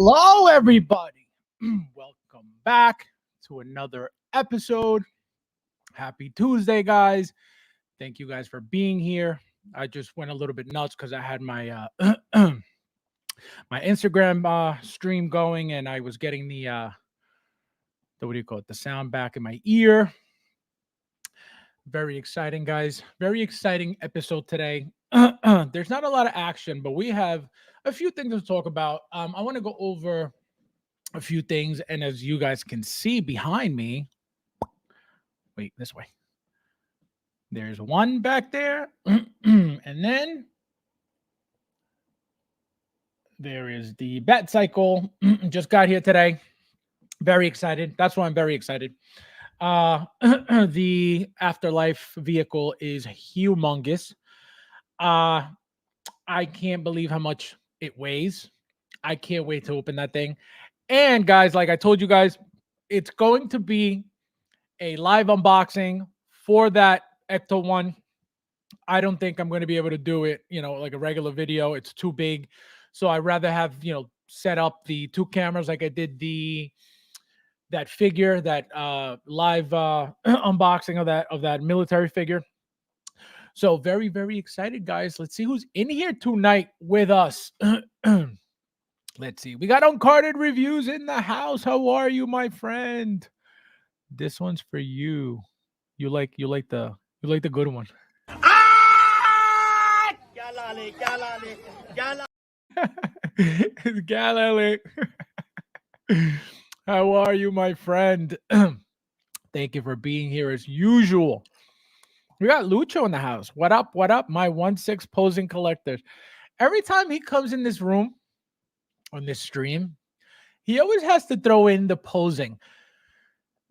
Hello, everybody. Welcome back to another episode. Happy Tuesday, guys. Thank you guys for being here. I just went a little bit nuts because I had my my Instagram stream going, and I was getting the what do you call it? The sound back in my ear. Very exciting, guys. Very exciting episode today. There's not a lot of action, but we have a few things to talk about. I want to go over a few things, and as you guys can see behind me, wait, this way. There's one back there, and then there is the bat cycle. Just got here today. Very excited. That's why I'm very excited. The afterlife vehicle is humongous. Uh, I can't believe how much it weighs. I can't wait to open that thing. And guys, like I told you guys, it's going to be a live unboxing for that Ecto 1. I don't think I'm going to be able to do it, like a regular video. It's too big. So I'd rather have, set up the two cameras like I did that figure, that live unboxing of that military figure. So very, very excited, guys. Let's see who's in here tonight with us. Let's see. We got Uncarded Reviews in the house. How are you, my friend? This one's for you. You like the good one. Galilei. How are you, my friend? Thank you for being here as usual. We got Lucho in the house. What up? What up, my 1/6 posing collectors? Every time he comes in this room on this stream, he always has to throw in the posing.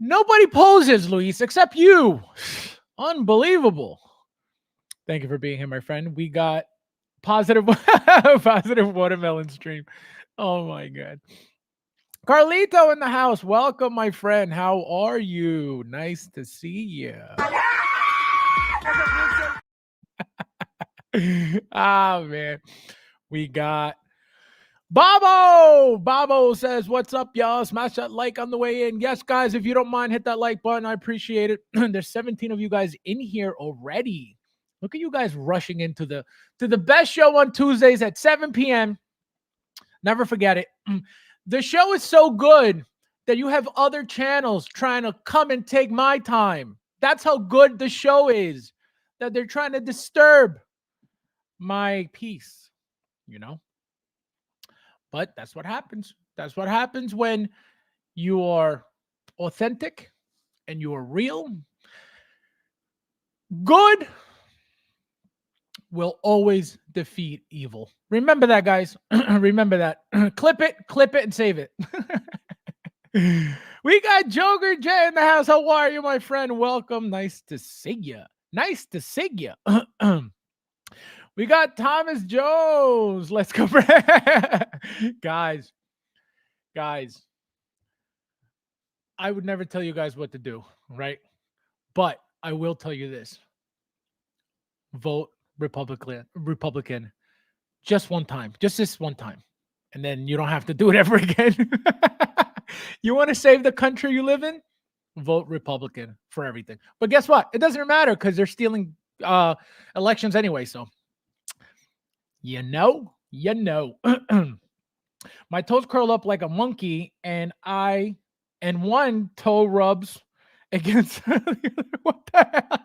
Nobody poses, Luis, except you. Unbelievable. Thank you for being here, my friend. We got positive watermelon stream. Oh my god. Carlito in the house. Welcome, my friend. How are you? Nice to see you. Man. We got Bobo. Bobo says, what's up, y'all? Smash that like on the way in. Yes, guys, if you don't mind, hit that like button. I appreciate it. There's 17 of you guys in here already. Look at you guys rushing into the best show on Tuesdays at 7 p.m. Never forget it. The show is so good that you have other channels trying to come and take my time. That's how good the show is, that they're trying to disturb my peace, But that's what happens. That's what happens when you are authentic and you are real. Good will always defeat evil. Remember that, guys. Remember that. Clip it, and save it. We got Joker J in the house. How are you, my friend? Welcome. Nice to see you. Nice to see you. We got Thomas Jones. Let's go. Guys, I would never tell you guys what to do, right? But I will tell you this. Vote Republican just one time, just this one time, and then you don't have to do it ever again. You want to save the country you live in? Vote Republican for everything. But guess what? It doesn't matter because they're stealing elections anyway. So, my toes curl up like a monkey, and one toe rubs against what the hell?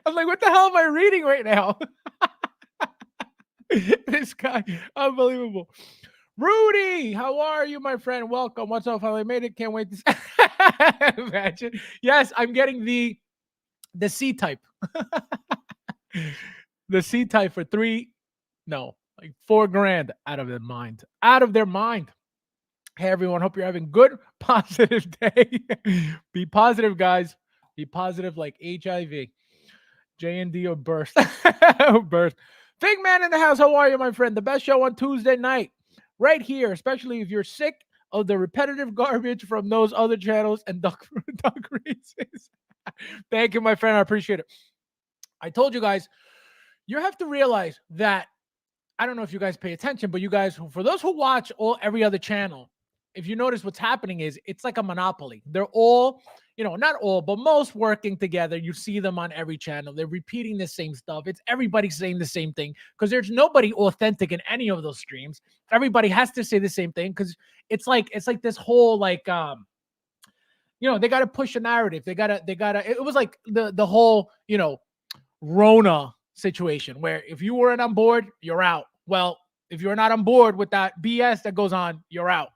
I'm like, what the hell am I reading right now? This guy, unbelievable. Rudy, how are you, my friend? Welcome. What's up? How I made it? Can't wait to imagine. Yes, I'm getting the C type. The C type for $4,000 out of their mind. Out of their mind. Hey, everyone. Hope you're having good, positive day. Be positive, guys. Be positive like HIV. J&D or burst. Burst. Fig Man in the house. How are you, my friend? The best show on Tuesday night. Right here, especially if you're sick of the repetitive garbage from those other channels and duck races. Thank you, my friend. I appreciate it. I told you guys, you have to realize that I don't know if you guys pay attention, but you guys, for those who watch every other channel, if you notice what's happening is it's like a monopoly. They're all, not all, but most working together. You see them on every channel. They're repeating the same stuff. It's everybody saying the same thing because there's nobody authentic in any of those streams. Everybody has to say the same thing because it's like this whole they got to push a narrative. They gotta. It was like the whole Rona situation where if you weren't on board, you're out. Well, if you're not on board with that BS that goes on, you're out,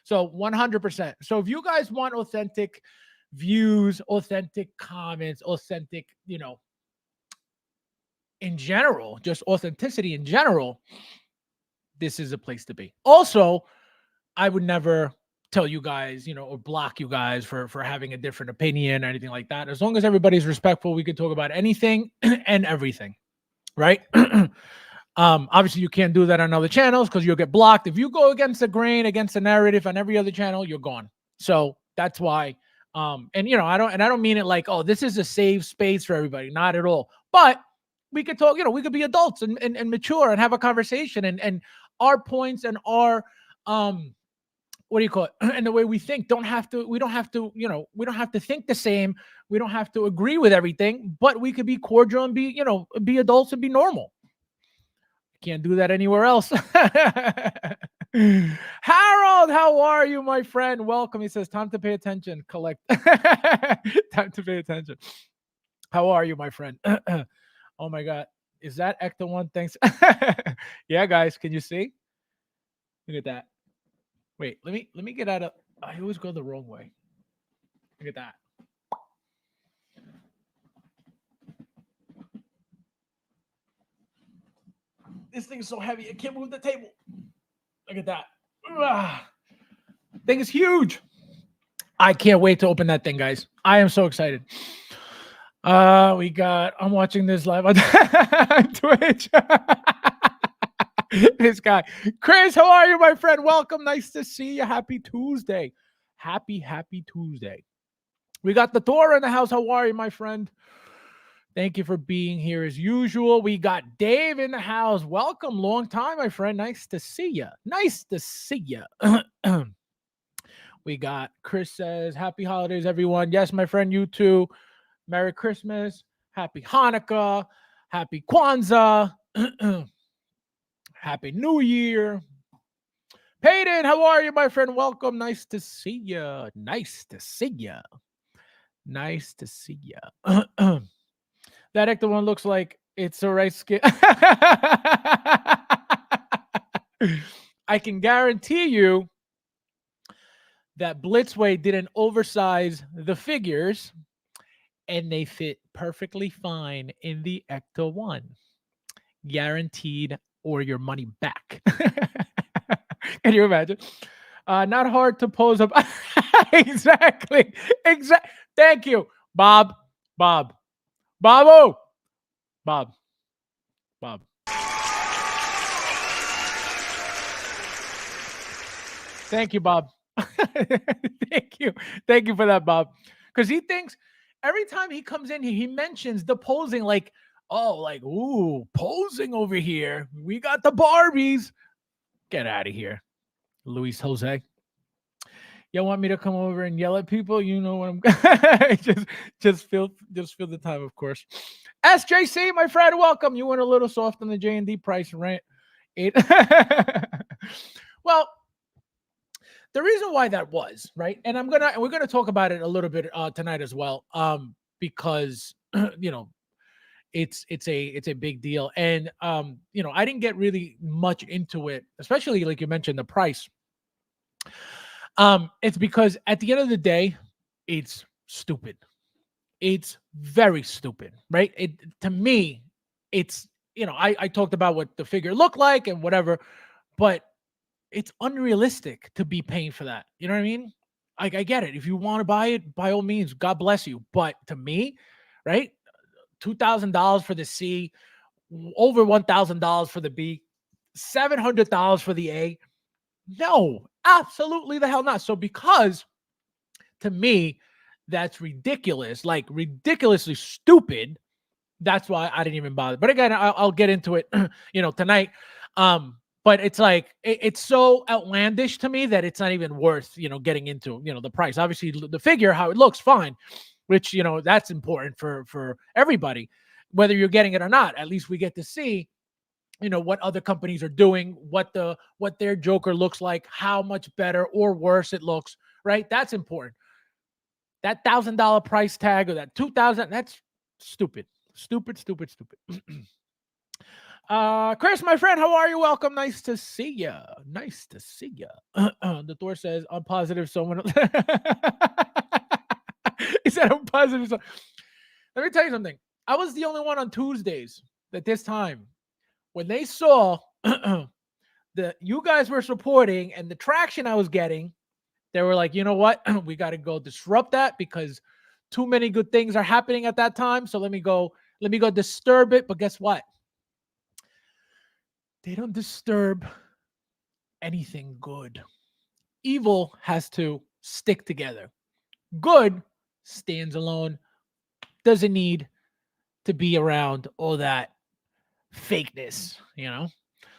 So 100%. So if you guys want authentic views, authentic comments, authentic, in general, just authenticity in general, this is a place to be. Also, I would never tell you guys, or block you guys for having a different opinion or anything like that. As long as everybody's respectful, we could talk about anything and everything, right? Obviously you can't do that on other channels because you'll get blocked. If you go against the grain, against the narrative on every other channel, you're gone. So that's why. I don't mean it like, oh, this is a safe space for everybody. Not at all. But we could talk, we could be adults and mature and have a conversation and our points and our what do you call it? And the way we think we don't have to think the same. We don't have to agree with everything, but we could be cordial and be adults and be normal. Can't do that anywhere else. Harold, how are you, my friend? Welcome. He says, time to pay attention. Collect. Time to pay attention. How are you, my friend? Oh my God. Is that Ecto one? Thanks. Yeah, guys, can you see? Look at that. Wait, let me get out of. I always go the wrong way. Look at that. This thing is so heavy, I can't move the table. Look at that. Thing is huge. I can't wait to open that thing, guys. I am so excited. I'm watching this live on Twitch. This guy. Chris, how are you, my friend? Welcome. Nice to see you. Happy Tuesday. Happy Tuesday. We got the Thor in the house. How are you, my friend? Thank you for being here as usual. We got Dave in the house. Welcome. Long time, my friend. Nice to see you. Nice to see you. We got Chris says, happy holidays, everyone. Yes, my friend, you too. Merry Christmas. Happy Hanukkah. Happy Kwanzaa. Happy New Year. Peyton, how are you, my friend? Welcome. Nice to see you. Nice to see you. Nice to see you. That Ecto one looks like it's a rice skin. I can guarantee you that Blitzway didn't oversize the figures and they fit perfectly fine in the Ecto one. Guaranteed, or your money back. Can you imagine? Not hard to pose up. Exactly. Thank you, Bob. Bob. Thank you, Bob. Thank you for that, Bob. Because he thinks every time he comes in here, he mentions the posing like, ooh, posing over here. We got the Barbies. Get out of here, Luis Jose. You want me to come over and yell at people? You know what I'm just feel the time, of course. SJC, my friend, welcome. You went a little soft on the J&D price rant. Well, the reason why that was, right? And we're gonna talk about it a little bit tonight as well. Because it's a big deal. And I didn't get really much into it, especially like you mentioned, the price. It's because at the end of the day, it's stupid. It's very stupid, right? To me, it's I talked about what the figure looked like and whatever, but it's unrealistic to be paying for that. You know what I mean? I get it. If you want to buy it, by all means, God bless you. But to me, right? $2,000 for the C, over $1,000 for the B, $700 for the A. No, absolutely the hell not. So because to me, that's ridiculous, like ridiculously stupid. That's why I didn't even bother. But again, I'll get into it, tonight. But it's like it's so outlandish to me that it's not even worth getting into the price. Obviously, the figure, how it looks, fine, which that's important for everybody, whether you're getting it or not. At least we get to see what other companies are doing, what their Joker looks like, how much better or worse it looks. Right, that's important. That $1,000 price tag or that 2,000, that's stupid. Stupid, stupid, stupid. Chris, my friend, how are you? Welcome. Nice to see you. Nice to see you. The Thor says, I'm positive someone. He said, I'm positive. Let me tell you something. I was the only one on Tuesdays at this time when they saw that you guys were supporting and the traction I was getting. They were like, you know what? We got to go disrupt that because too many good things are happening at that time. So let me go disturb it. But guess what? They don't disturb anything good. Evil has to stick together. Good stands alone, doesn't need to be around all that fakeness,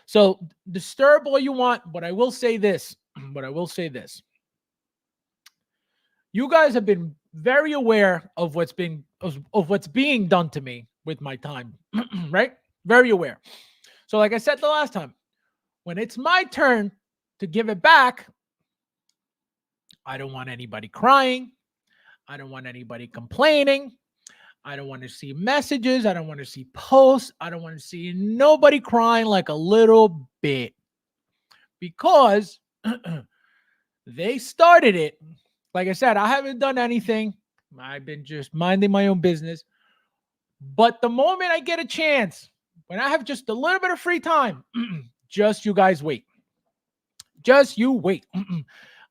So disturb all you want, but I will say this. You guys have been very aware of what's being done to me with my time, right? Very aware. So like I said the last time, when it's my turn to give it back, I don't want anybody crying. I don't want anybody complaining. I don't want to see messages. I don't want to see posts. I don't want to see nobody crying like a little bit because they started it. Like I said, I haven't done anything. I've been just minding my own business. But the moment I get a chance, when I have just a little bit of free time, just you guys wait. Just you wait.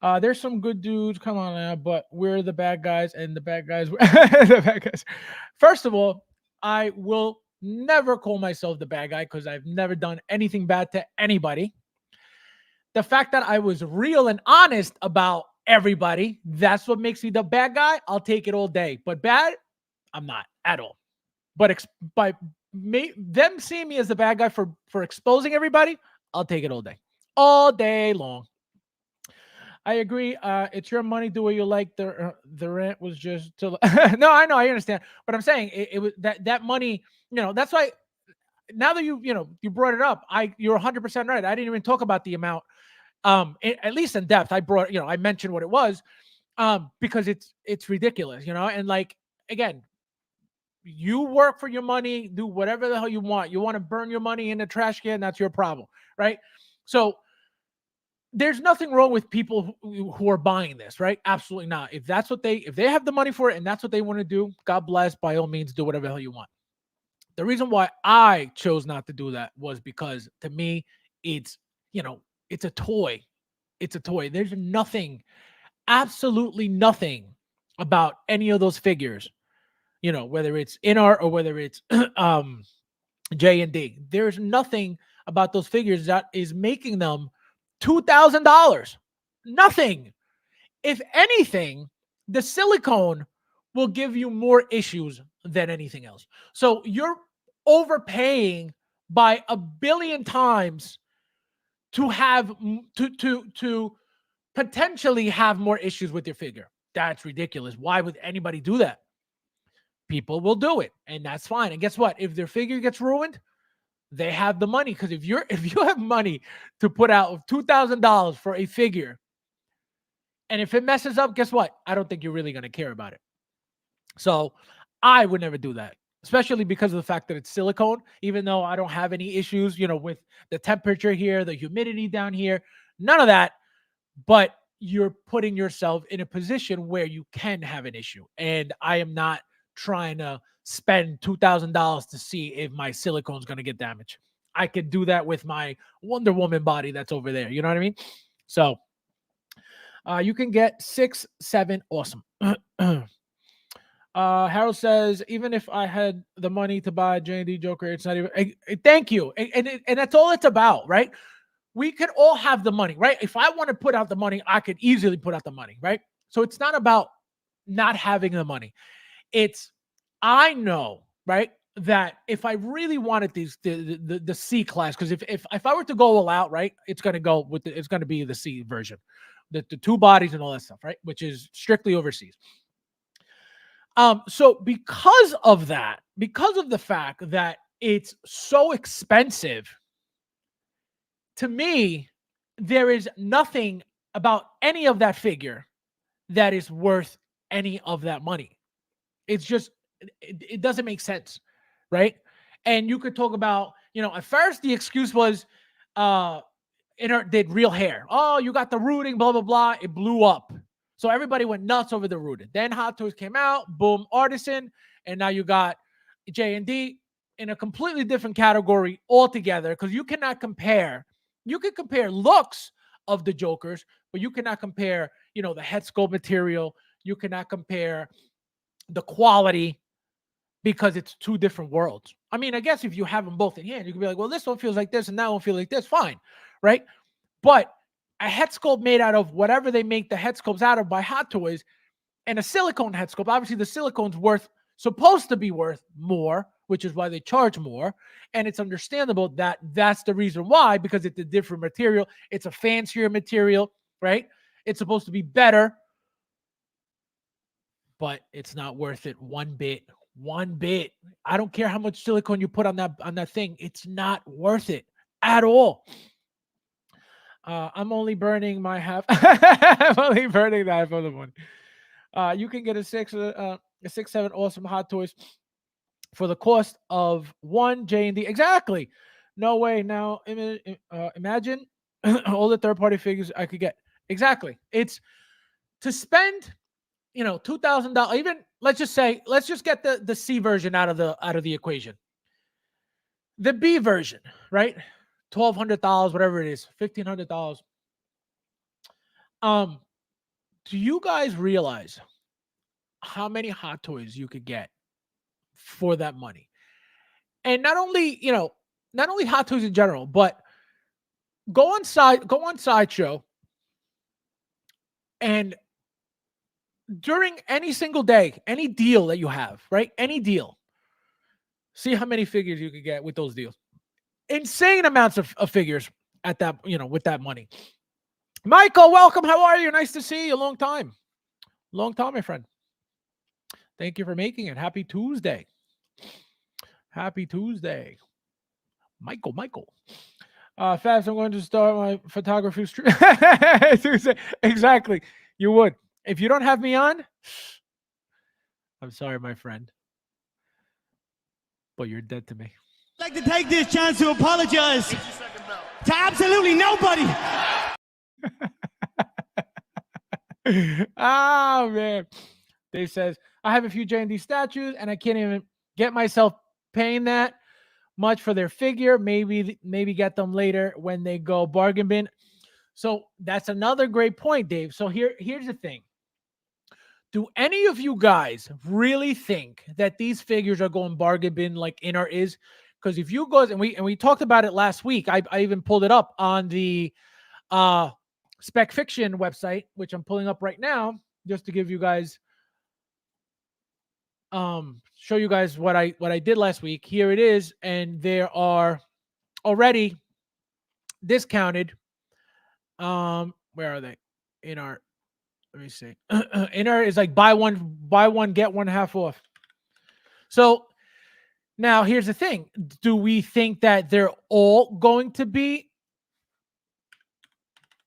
There's some good dudes. Come on now, but we're the bad guys, and the bad guys. The bad guys. First of all, I will never call myself the bad guy because I've never done anything bad to anybody. The fact that I was real and honest about everybody, that's what makes me the bad guy. I'll take it all day. But bad, I'm not at all. But by them seeing me as the bad guy for exposing everybody, I'll take it all day long. I agree. It's your money. Do what you like. The rent was just to. No, I know. I understand. But I'm saying it was that money. That's why. Now that you brought it up, you're 100% right. I didn't even talk about the amount. At least in depth, I mentioned what it was, because it's ridiculous, and like again, you work for your money, do whatever the hell you want. You want to burn your money in the trash can, that's your problem, right? So there's nothing wrong with people who are buying this, right? Absolutely not. If they have the money for it and that's what they want to do, God bless, by all means, do whatever the hell you want. The reason why I chose not to do that was because to me, it's a toy. It's a toy. There's nothing, absolutely nothing about any of those figures, whether it's in art or whether it's J&D. There's nothing about those figures that is making them $2,000. Nothing. If anything, the silicone will give you more issues than anything else. So you're overpaying by a billion times to have to potentially have more issues with your figure. That's ridiculous. Why would anybody do that? People will do it, and that's fine. And guess what? If their figure gets ruined, they have the money. Because if you have money to put out $2,000 for a figure, and if it messes up, guess what? I don't think you're really going to care about it. So I would never do that, especially because of the fact that it's silicone. Even though I don't have any issues, with the temperature here, the humidity down here, none of that. But you're putting yourself in a position where you can have an issue, and I am not trying to spend $2,000 to see if my silicone is going to get damaged. I could do that with my Wonder Woman body that's over there. You know what I mean? So you can get 6, 7. Awesome. Harold says, even if I had the money to buy J&D Joker, it's not even. Thank you. And that's all it's about, right? We could all have the money, right? If I want to put out the money, I could easily put out the money, right? So it's not about not having the money. I know, right? that if I really wanted the C class, because if I were to go all out, right, it's gonna go with it's gonna be the C version, the two bodies and all that stuff, right, which is strictly overseas. So because of that, because of the fact that it's so expensive, to me, there is nothing about any of that figure that is worth any of that money. It's just it doesn't make sense, right? And you could talk about, at first the excuse was uh did real hair. Oh, you got the rooting, blah blah blah. It blew up. So everybody went nuts over the rooting. Then Hot Toys came out, boom, artisan, and now you got J&D in a completely different category altogether, because you cannot compare. You can compare looks of the Jokers, but you cannot compare, the head sculpt material. You cannot compare the quality, because it's two different worlds. I mean, I guess if you have them both in hand, you can be like, well, this one feels like this and that one feels like this. Fine, right? But a head sculpt made out of whatever they make the head sculpts out of by Hot Toys, and a silicone head sculpt, obviously the silicone's supposed to be worth more, which is why they charge more. And it's understandable that that's the reason why, because it's a different material. It's a fancier material, right? It's supposed to be better, but it's not worth it one bit. One bit. I don't care how much silicone you put on that thing. It's not worth it at all. I'm only burning my half. I'm only burning the half of the money. You can get a 6-7 awesome Hot Toys for the cost of one J&D. Exactly. No way. Now imagine all the third-party figures I could get. Exactly. It's to spend, $2,000. Even let's just get the C version out of the equation. The B version, right? $1,200, whatever it is, $1,500. Do you guys realize how many Hot Toys you could get for that money? And not only Hot Toys in general, but go on Sideshow, and during any single day, any deal that you have, right? Any deal, see how many figures you could get with those deals. Insane amounts of figures at that, with that money. Michael, welcome. How are you? Nice to see you. Long time, my friend. Thank you for making it. Happy Tuesday. Happy Tuesday. Michael. Fabs, I'm going to start my photography stream. Exactly. You would. If you don't have me on, I'm sorry, my friend, but you're dead to me. I'd like to take this chance to apologize to absolutely nobody. Oh, man. Dave says, I have a few J&D statues, and I can't even get myself paying that much for their figure. Maybe get them later when they go bargain bin. So that's another great point, Dave. So here's the thing. Do any of you guys really think that these figures are going bargain bin like Inner is? Because if you go, and we talked about it last week, I even pulled it up on the Spec Fiction website, which I'm pulling up right now, just to give you guys show you guys what I did last week. Here it is, and there are already discounted. Where are they? In our, let me see. In our is like buy one get one half off. So now here's the thing. Do we think that they're all going to be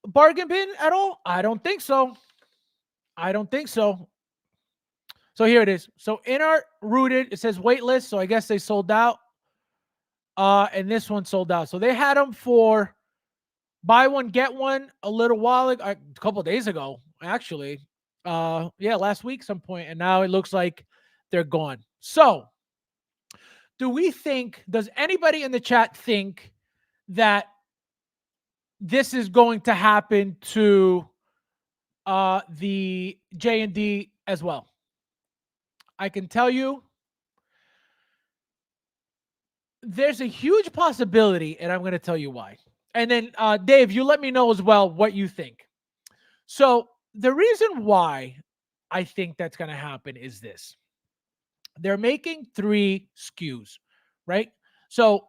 bargain bin at all? I don't think so. So here it is. So in our rooted, it says waitlist. So I guess they sold out. And this one sold out. So they had them for buy one, get one a little while ago, a couple of days ago, actually. Last week some point. And now it looks like they're gone. So does anybody in the chat think that this is going to happen to the J&D as well? I can tell you there's a huge possibility, and I'm going to tell you why. And then, Dave, you let me know as well what you think. So the reason why I think that's going to happen is this. They're making 3 SKUs. right? So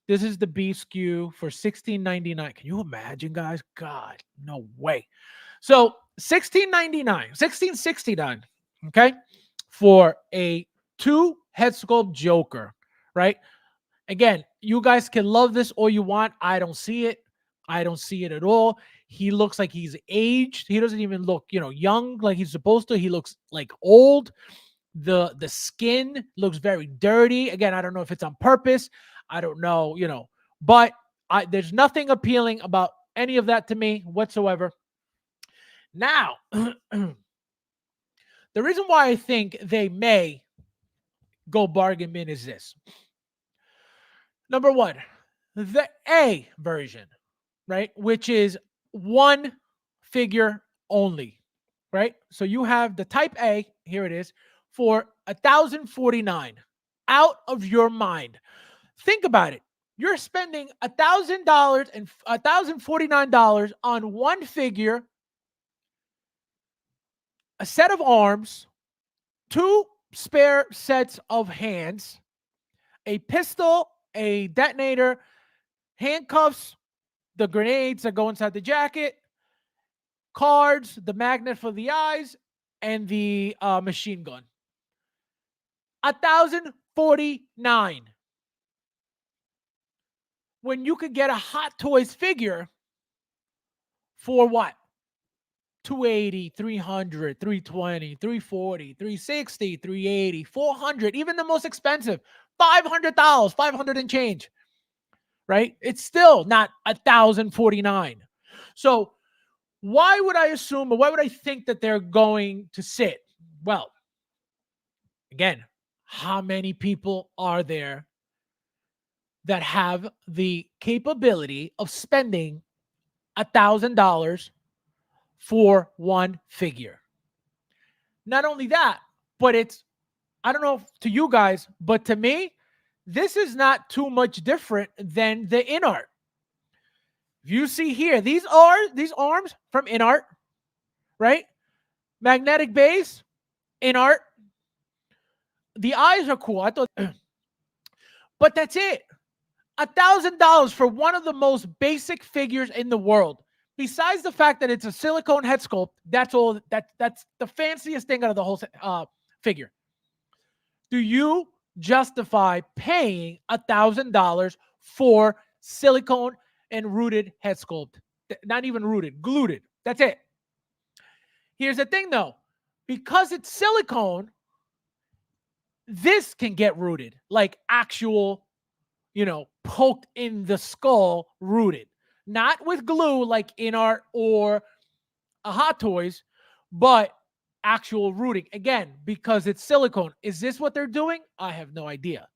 this is the B SKU for $16.99. Can you imagine, guys? God, no way. So $16.99, $16.69, okay, for a 2 head sculpt Joker, right? Again, you guys can love this all you want. I don't see it. I don't see it at all. He looks like he's aged. He doesn't even look, young like he's supposed to. He looks like old. The skin looks very dirty. Again, I don't know if it's on purpose. I don't know, but there's nothing appealing about any of that to me whatsoever. Now, the reason why I think they may go bargain bin is this. Number one, the A version, right? Which is 1 figure only, right? So you have the type A, here it is, for $1,049. Out of your mind. Think about it. You're spending $1,000 and $1,049 on 1 figure, a set of arms, 2 spare sets of hands, a pistol, a detonator, handcuffs, the grenades that go inside the jacket, cards, the magnet for the eyes, and the machine gun. $1,049. When you could get a Hot Toys figure for what? 280, 300, 320, 340, 360, 380, 400, even the most expensive, $500, 500 and change, right? It's still not $1,049. So why would I assume, or why would I think that they're going to sit? Well, again, how many people are there that have the capability of spending $1,000 for 1 figure? Not only that, but I don't know to you guys, but to me, this is not too much different than the InArt. If you see here, these arms from InArt, right? Magnetic base, InArt. The eyes are cool. I thought, but that's it. $1,000 for one of the most basic figures in the world. Besides the fact that it's a silicone head sculpt, that's all. That's the fanciest thing out of the whole figure. Do you justify paying $1,000 for silicone and rooted head sculpt? Not even rooted, glued. That's it. Here's the thing, though, because it's silicone, this can get rooted, like actual, poked in the skull, rooted. Not with glue like InArt or a Hot Toys, but actual rooting. Again, because it's silicone. Is this what they're doing? I have no idea.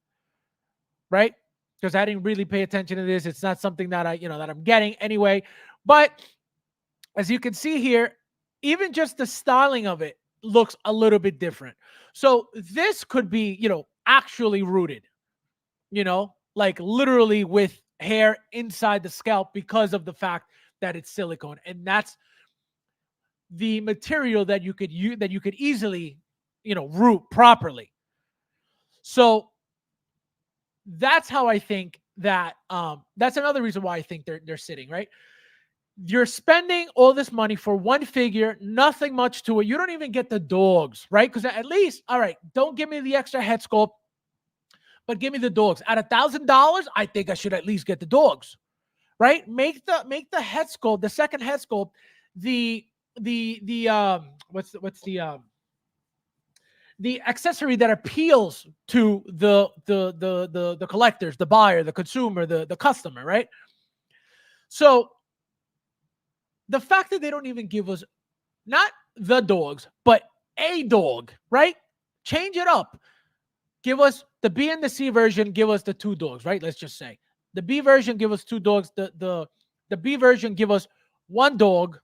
Right? Because I didn't really pay attention to this. It's not something that that I'm getting anyway. But as you can see here, even just the styling of it looks a little bit different. So this could be, actually rooted, like literally with hair inside the scalp because of the fact that it's silicone. And that's the material that you could use, that you could easily, root properly. So that's how I think that that's another reason why I think they're sitting, right? You're spending all this money for 1 figure, nothing much to it. You don't even get the dogs, right? Because at least, all right, don't give me the extra head sculpt, but give me the dogs. At $1,000, I think I should at least get the dogs, right? Make the head sculpt, the second head sculpt, the accessory that appeals to the collectors, the buyer, the consumer, the customer, right? So the fact that they don't even give us not the dogs, but a dog, right? Change it up. Give us the B and the C version. Give us the 2 dogs, right? Let's just say the B version give us 2 dogs. The B version give us 1 dog,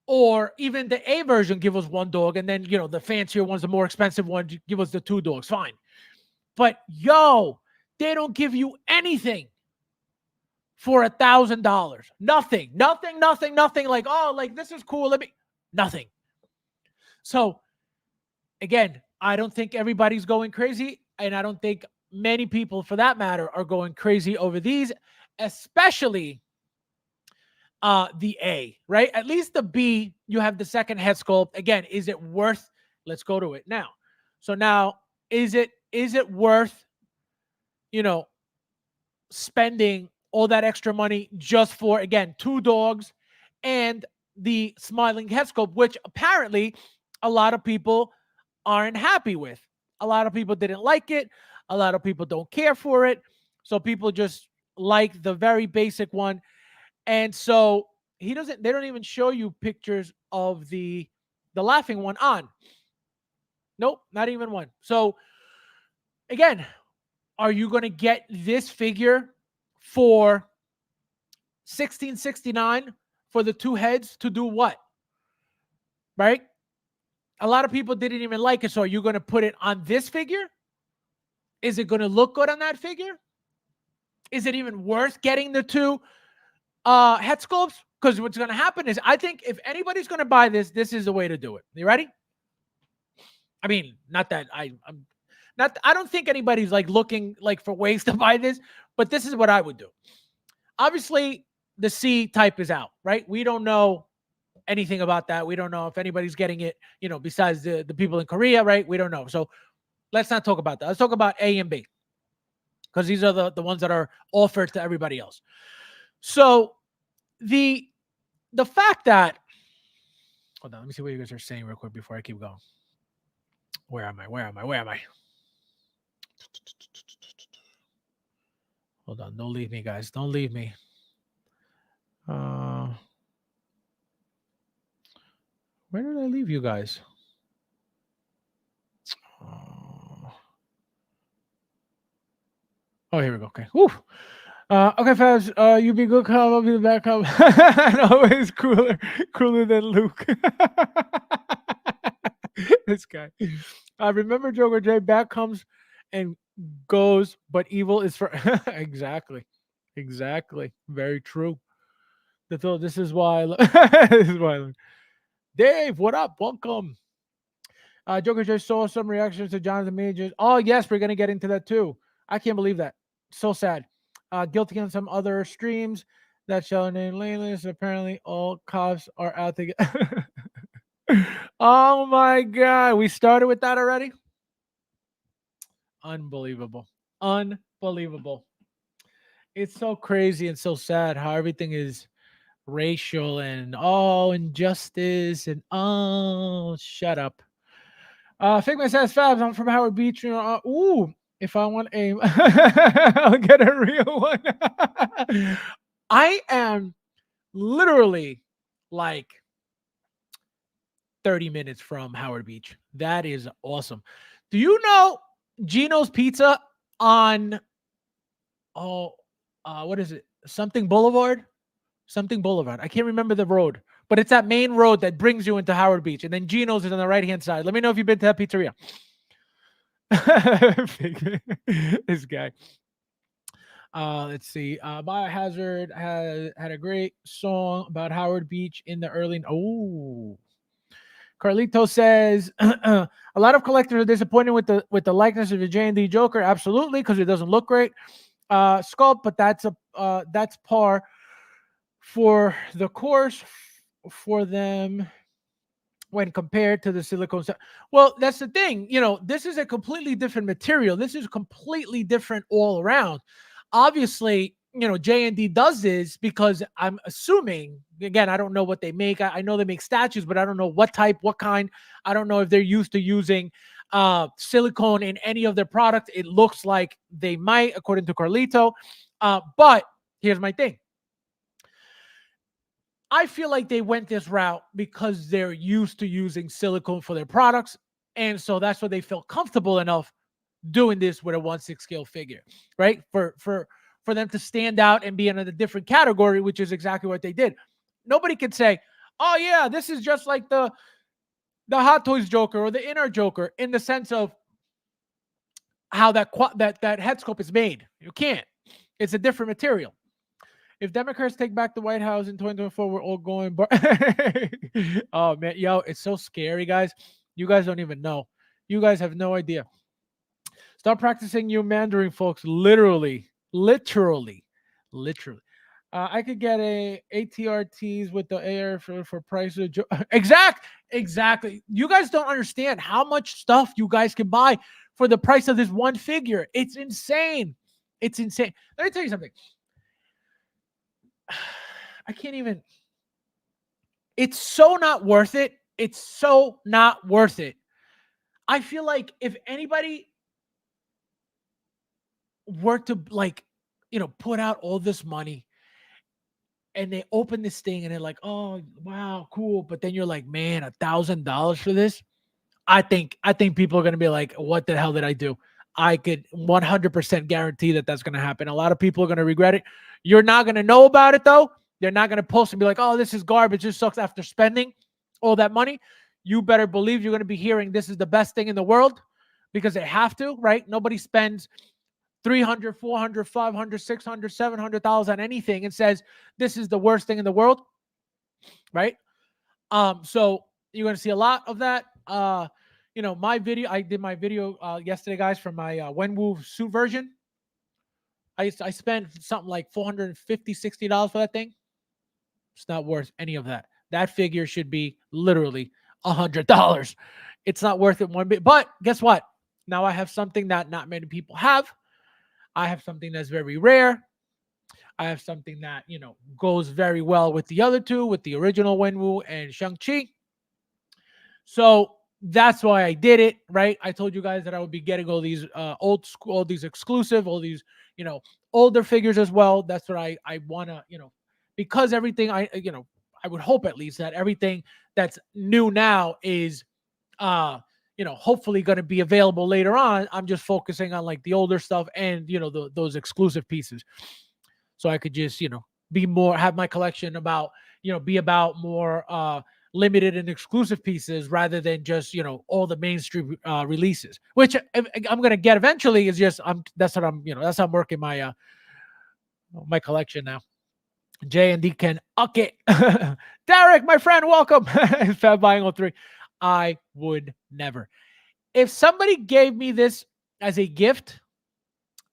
or even the A version give us 1 dog, and then the fancier ones, the more expensive ones, give us the 2 dogs. Fine, but they don't give you anything for $1,000. Nothing. Like, oh, like this is cool. Nothing. So again, I don't think everybody's going crazy, and I don't think many people, for that matter, are going crazy over these, especially the A, right? At least the B, you have the second head sculpt. Again, is it worth? Let's go to it now. So now, is it worth, you know, spending all that extra money just for, again, two dogs and the smiling head sculpt, which apparently a lot of people aren't happy with. A lot of people didn't like it. A lot of people don't care for it. So people just like the very basic one. And so they don't even show you pictures of the laughing one on. Nope, not even one. So again, are you going to get this figure for 1669 for the two heads to do what? Right? A lot of people didn't even like it. So are you going to put it on this figure? Is it going to look good on that figure? Is it even worth getting the two head sculpts? Because what's going to happen is, I think if anybody's going to buy this, this is the way to do it. You ready? I mean, not that I'm not. I don't think anybody's like looking like for ways to buy this, but this is what I would do. Obviously, the C type is out, right? We don't know anything about that. We don't know if anybody's getting it, besides the people in Korea, right? We don't know. So let's not talk about that. Let's talk about A and B, because these are the ones that are offered to everybody else. So the fact that, hold on, let me see what you guys are saying real quick before I keep going. Where am I? Hold on. Don't leave me, guys. Don't leave me. Where did I leave you guys? Oh, here we go. Okay. Woo. Okay, Fabs. You be good. Come. I'll be the bad come. And always cooler than Luke. This guy. Remember Joker J. Back comes and goes, but evil is for exactly. Very true. This is why. This is why. Dave, what up? Welcome. Joker just saw some reactions to Jonathan Majors. Oh, yes, we're gonna get into that too. I can't believe that. So sad. Guilty on some other streams that shall name Layla's. Apparently, all cops are out to get. Oh my god, we started with that already. Unbelievable. It's so crazy and so sad how everything is racial and injustice and shut up. Figment says, Fabs, I'm from Howard Beach. If I want a, I'll get a real one. I am literally like 30 minutes from Howard Beach. That is awesome. Do you know Gino's Pizza on, what is it? Something Boulevard? Something Boulevard. I can't remember the road, but it's that main road that brings you into Howard Beach. And then Gino's is on the right-hand side. Let me know if you've been to that pizzeria. This guy. Let's see. Biohazard had a great song about Howard Beach in the early. Oh, Carlito says a lot of collectors are disappointed with the likeness of the J&D Joker. Absolutely, because it doesn't look great. Sculpt, but that's par for the course for them when compared to the silicone. Well, that's the thing. This is a completely different material. This is completely different all around. Obviously, J&D does this because I'm assuming, again, I don't know what they make. I know they make statues, but I don't know what type, what kind. I don't know if they're used to using silicone in any of their products. It looks like they might, according to Carlito. But here's my thing. I feel like they went this route because they're used to using silicone for their products. And so that's why they feel comfortable enough doing this with a 1/6 scale figure, right? For them to stand out and be in a different category, which is exactly what they did. Nobody could say, oh yeah, this is just like the Hot Toys Joker or the Inner Joker in the sense of how that head sculpt is made. You can't. It's a different material. If Democrats take back the White House in 2024, we're all going. Oh man, yo, it's so scary, guys. You guys don't even know. You guys have no idea. Start practicing your Mandarin, folks. Literally. I could get a ATRTs with the air for price of exactly. You guys don't understand how much stuff you guys can buy for the price of this one figure. It's insane. It's insane. Let me tell you something. I can't even. It's so not worth it. It's so not worth it. I feel like if anybody were to put out all this money and they open this thing and they're like, oh wow, cool. But then you're like, man, $1,000 for this. I think people are going to be like, what the hell did I do? I could 100% guarantee that that's going to happen. A lot of people are going to regret it. You're not going to know about it though. They're not going to post and be like, oh, this is garbage. This sucks after spending all that money. You better believe you're going to be hearing this is the best thing in the world because they have to, right? Nobody spends 300, 400, 500, 600, 700 on anything and says this is the worst thing in the world, right? So you're going to see a lot of that. My video, I did my video yesterday, guys, from my Wenwu suit version. I spent something like $450, $60 for that thing. It's not worth any of that. That figure should be literally $100. It's not worth it one bit. But guess what? Now I have something that not many people have. I have something that's very rare. I have something that, goes very well with the other two, with the original Wenwu and Shang-Chi. So that's why I did it, right? I told you guys that I would be getting all these old school, all these exclusive, all these, older figures as well. That's what I want to, because everything I would hope at least that everything that's new now is hopefully going to be available later on. I'm just focusing on like the older stuff and, those exclusive pieces. So I could just, have my collection about, be about more limited and exclusive pieces rather than just, all the mainstream releases, which I'm going to get eventually is just, that's what I'm, that's how I'm working my, my collection now. J and D can uck it. Derek, my friend, welcome. Fab buying 03. I would never. If somebody gave me this as a gift,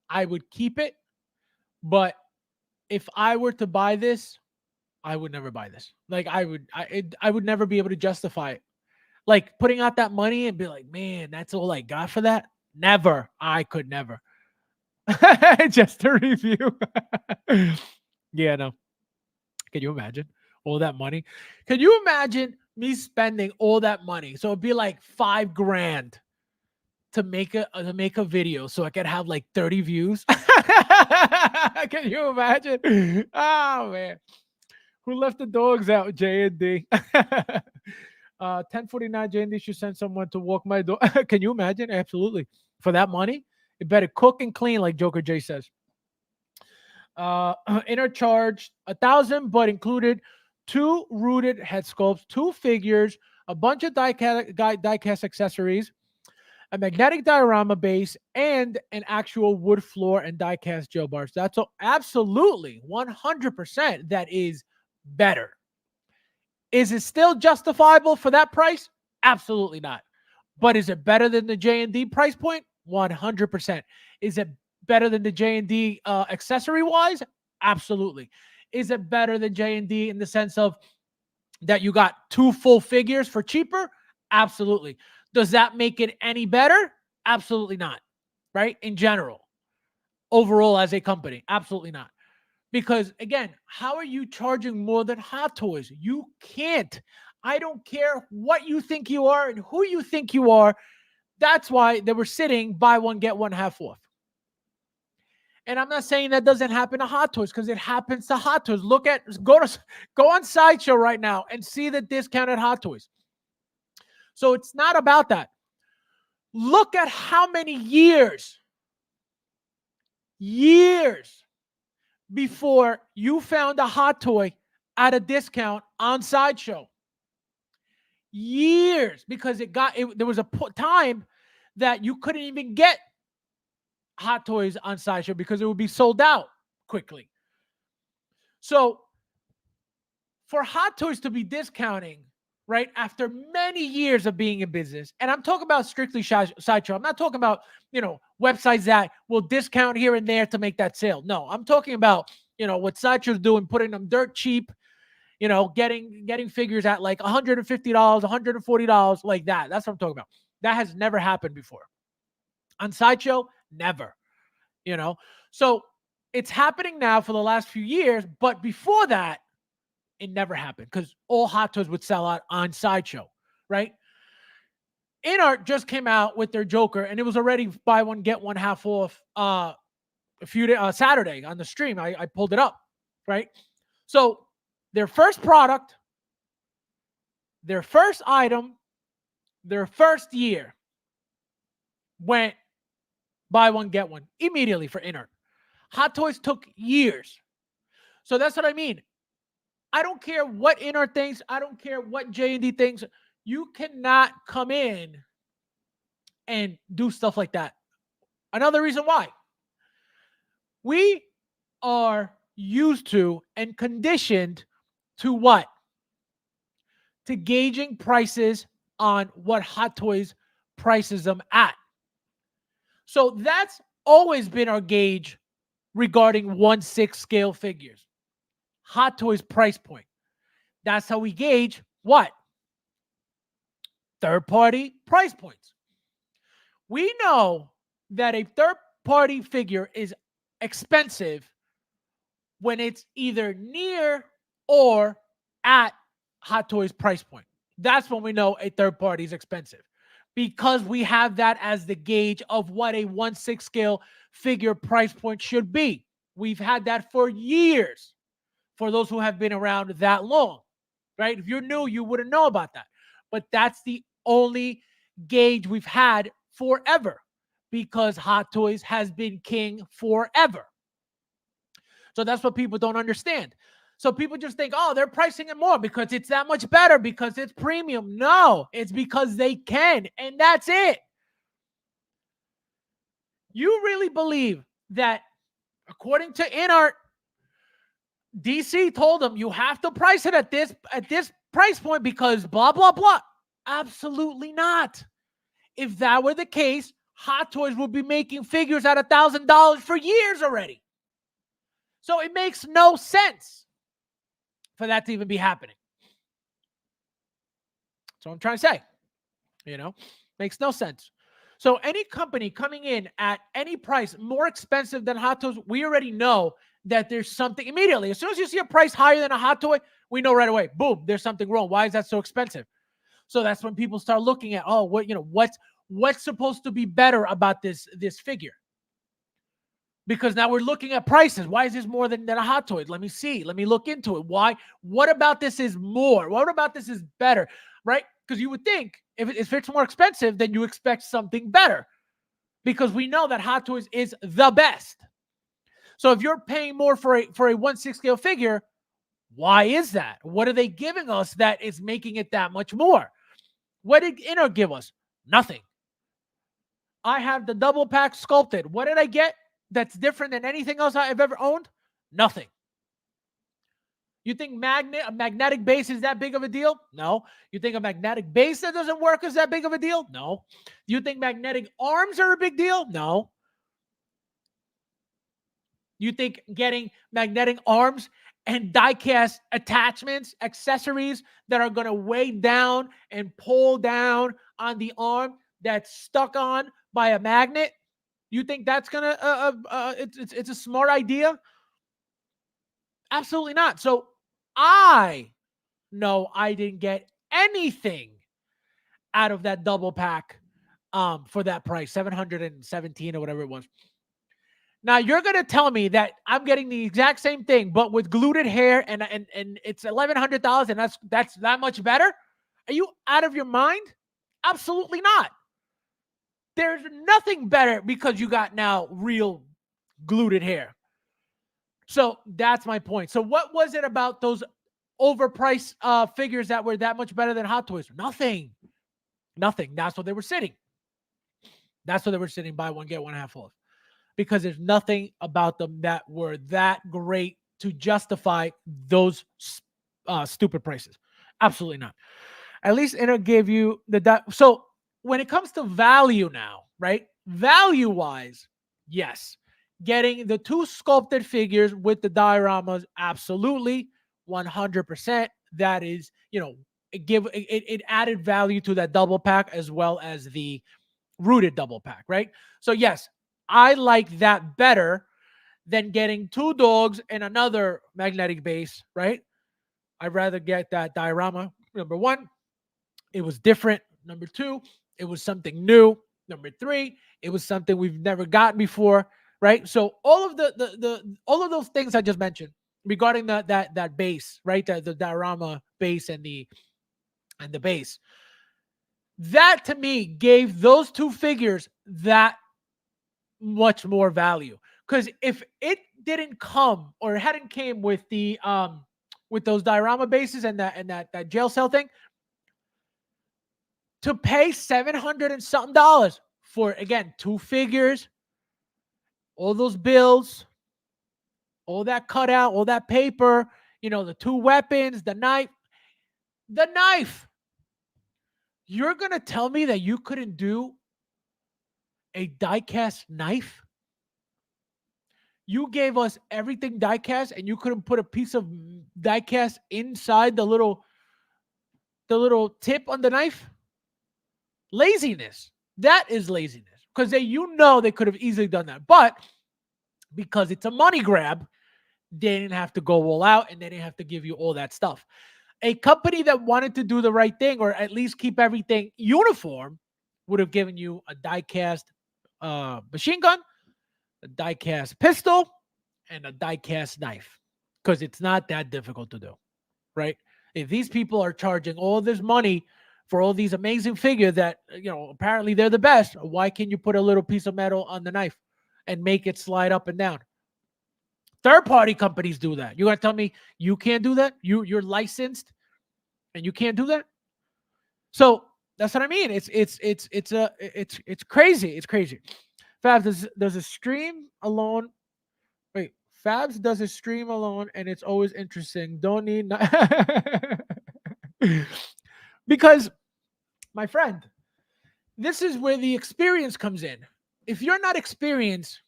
I would keep it. But if I were to buy this, I would never buy this. Like I would never be able to justify it. Like putting out that money and be like, man, that's all I got for that. Never. I could never. Just a review. Yeah, no. Can you imagine all that money? Can you imagine me spending all that money? So it'd be like $5,000 to make a video so I could have like 30 views. Can you imagine? Oh man. Who left the dogs out? J&D. 1049 J&D should send someone to walk my dog. Can you imagine? Absolutely. For that money, it better cook and clean, like Joker J says. Inner charge 1,000, but included 2 rooted head sculpts, 2 figures, a bunch of die-cast accessories, a magnetic diorama base, and an actual wood floor and die-cast gel bars. That's absolutely 100%. That is better. Is it still justifiable for that price? Absolutely not. But is it better than the J&D price point? 100%. Is it better than the J&D accessory wise? Absolutely. Is it better than J&D in the sense of that you got 2 full figures for cheaper? Absolutely. Does that make it any better? Absolutely not. Right? In general, overall as a company, absolutely not. Because again, how are you charging more than Hot Toys? You can't. I don't care what you think you are and who you think you are. That's why they were sitting buy one, get one half off. And I'm not saying that doesn't happen to Hot Toys because it happens to Hot Toys. Go on Sideshow right now and see the discounted Hot Toys. So it's not about that. Look at how many years before you found a Hot Toy at a discount on Sideshow. Years, because there was a time that you couldn't even get Hot Toys on Sideshow because it would be sold out quickly. So for Hot Toys to be discounting right? After many years of being in business, and I'm talking about strictly Sideshow. I'm not talking about, websites that will discount here and there to make that sale. No, I'm talking about, what Sideshow's doing, putting them dirt cheap, getting figures at like $150, $140, like that. That's what I'm talking about. That has never happened before. On Sideshow, never, you know. So it's happening now for the last few years, but before that, it never happened because all Hot Toys would sell out on Sideshow, right? InArt just came out with their Joker, and it was already buy one get one half off. A few days Saturday on the stream, I pulled it up, right? So their first product, their first item, their first year went buy one get one immediately for InArt. Hot Toys took years. So that's what I mean. I don't care what InArt thinks. I don't care what J&D thinks. You cannot come in and do stuff like that. Another reason why. We are used to and conditioned to what? To gauging prices on what Hot Toys prices them at. So that's always been our gauge regarding 1/6 scale figures. Hot Toys price point. That's how we gauge what? Third-party price points. We know that a third-party figure is expensive when it's either near or at Hot Toys price point. That's when we know a third party is expensive, because we have that as the gauge of what a 1/6 scale figure price point should be. We've had that for years for those who have been around that long, right? If you're new, you wouldn't know about that. But that's the only gauge we've had forever, because Hot Toys has been king forever. So that's what people don't understand. So people just think, oh, they're pricing it more because it's that much better, because it's premium. No, it's because they can, and that's it. You really believe that, according to InArt, DC told them you have to price it at this price point because blah, blah, blah? Absolutely not. If that were the case, Hot Toys would be making figures at $1,000 for years already. So it makes no sense for that to even be happening. That's what I'm trying to say. Makes no sense. So any company coming in at any price more expensive than Hot Toys, we already know that there's something immediately. As soon as you see a price higher than a Hot Toy, we know right away, boom, there's something wrong. Why is that so expensive? So that's when people start looking at, oh, what's supposed to be better about this figure? Because now we're looking at prices. Why is this more than a Hot Toy? Let me see. Let me look into it. Why? What about this is more? What about this is better? Right? Because you would think if it's more expensive, then you expect something better. Because we know that Hot Toys is the best. So if you're paying more for a 1/6 scale figure, why is that? What are they giving us that is making it that much more? What did InArt give us? Nothing. I have the double pack sculpted. What did I get that's different than anything else I've ever owned? Nothing. You think a magnetic base is that big of a deal? No. You think a magnetic base that doesn't work is that big of a deal? No. You think magnetic arms are a big deal? No. You think getting magnetic arms and die-cast attachments, accessories that are going to weigh down and pull down on the arm that's stuck on by a magnet, you think that's going to, it's a smart idea? Absolutely not. So I know I didn't get anything out of that double pack for that price, 717 or whatever it was. Now you're gonna tell me that I'm getting the exact same thing, but with gluted hair, and it's $1,100, and that's that much better? Are you out of your mind? Absolutely not. There's nothing better because you got now real gluted hair. So that's my point. So what was it about those overpriced figures that were that much better than Hot Toys? Nothing. That's what they were sitting. Buy one get one half off. Because there's nothing about them that were that great to justify those stupid prices. Absolutely not. At least it'll give you so when it comes to value now, right? Value wise, yes. Getting the two sculpted figures with the dioramas, absolutely, 100%. That is, it added value to that double pack as well as the rooted double pack, right? So yes, I like that better than getting two dogs and another magnetic base, right? I'd rather get that diorama. Number one, it was different. Number two, it was something new. Number three, it was something we've never gotten before, right? So all of the all of those things I just mentioned regarding that base, right? The diorama base and the base. That to me gave those two figures that much more value. Because if it didn't come or it hadn't came with those diorama bases and that jail cell thing, to pay 700 and something dollars for, again, two figures, all those bills, all that cutout, all that paper, the two weapons, the knife. You're going to tell me that you couldn't do a die-cast knife? You gave us everything die-cast and you couldn't put a piece of die-cast inside the little tip on the knife? Laziness. That is laziness. Because they could have easily done that. But because it's a money grab, they didn't have to go all out and they didn't have to give you all that stuff. A company that wanted to do the right thing or at least keep everything uniform would have given you a die-cast machine gun, a die-cast pistol, and a die-cast knife. Because it's not that difficult to do, right? If these people are charging all this money for all these amazing figures that, apparently they're the best, why can't you put a little piece of metal on the knife and make it slide up and down? Third-party companies do that. You got to tell me you can't do that? You're licensed and you can't do that? So that's what I mean. It's crazy. It's crazy. Fabs does a stream alone. Wait, Fabs does a stream alone, and it's always interesting. Don't need because, my friend, this is where the experience comes in. If you're not experienced,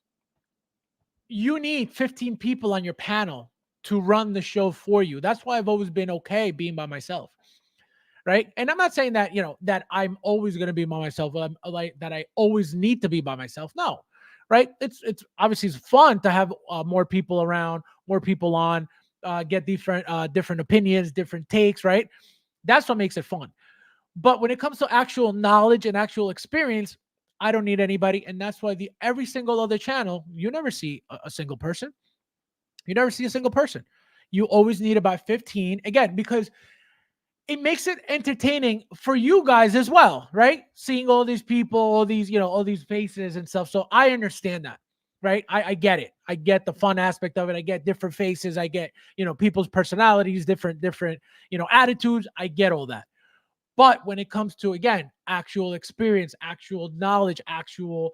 you need 15 people on your panel to run the show for you. That's why I've always been okay being by myself. Right. And I'm not saying that, that I'm always going to be by myself. I'm like that I always need to be by myself. No. Right. It's obviously it's fun to have more people around, more people on, get different opinions, different takes. Right. That's what makes it fun. But when it comes to actual knowledge and actual experience, I don't need anybody. And that's why every single other channel, you never see a single person. You never see a single person. You always need about 15, again, because it makes it entertaining for you guys as well, right? Seeing all these people, all these faces and stuff. So I understand that, right? I get it. I get the fun aspect of it. I get different faces. I get, people's personalities, different, attitudes. I get all that. But when it comes to, again, actual experience, actual knowledge, actual,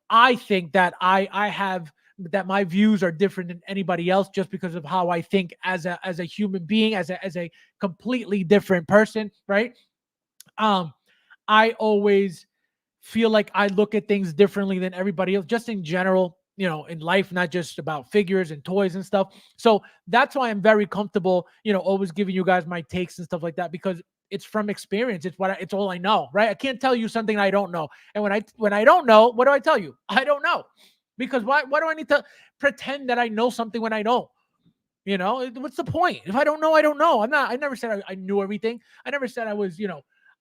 I think that I have that my views are different than anybody else just because of how I think as a human being, as a completely different person, right? I always feel like I look at things differently than everybody else, just in general, in life, not just about figures and toys and stuff. So that's why I'm very comfortable, always giving you guys my takes and stuff like that, because it's from experience. It's all I know, right? I can't tell you something I don't know. And when I don't know, what do I tell you? I don't know. Because why do I need to pretend that I know something when I don't? What's the point? If I don't know, I don't know. I never said I knew everything. I never said I was,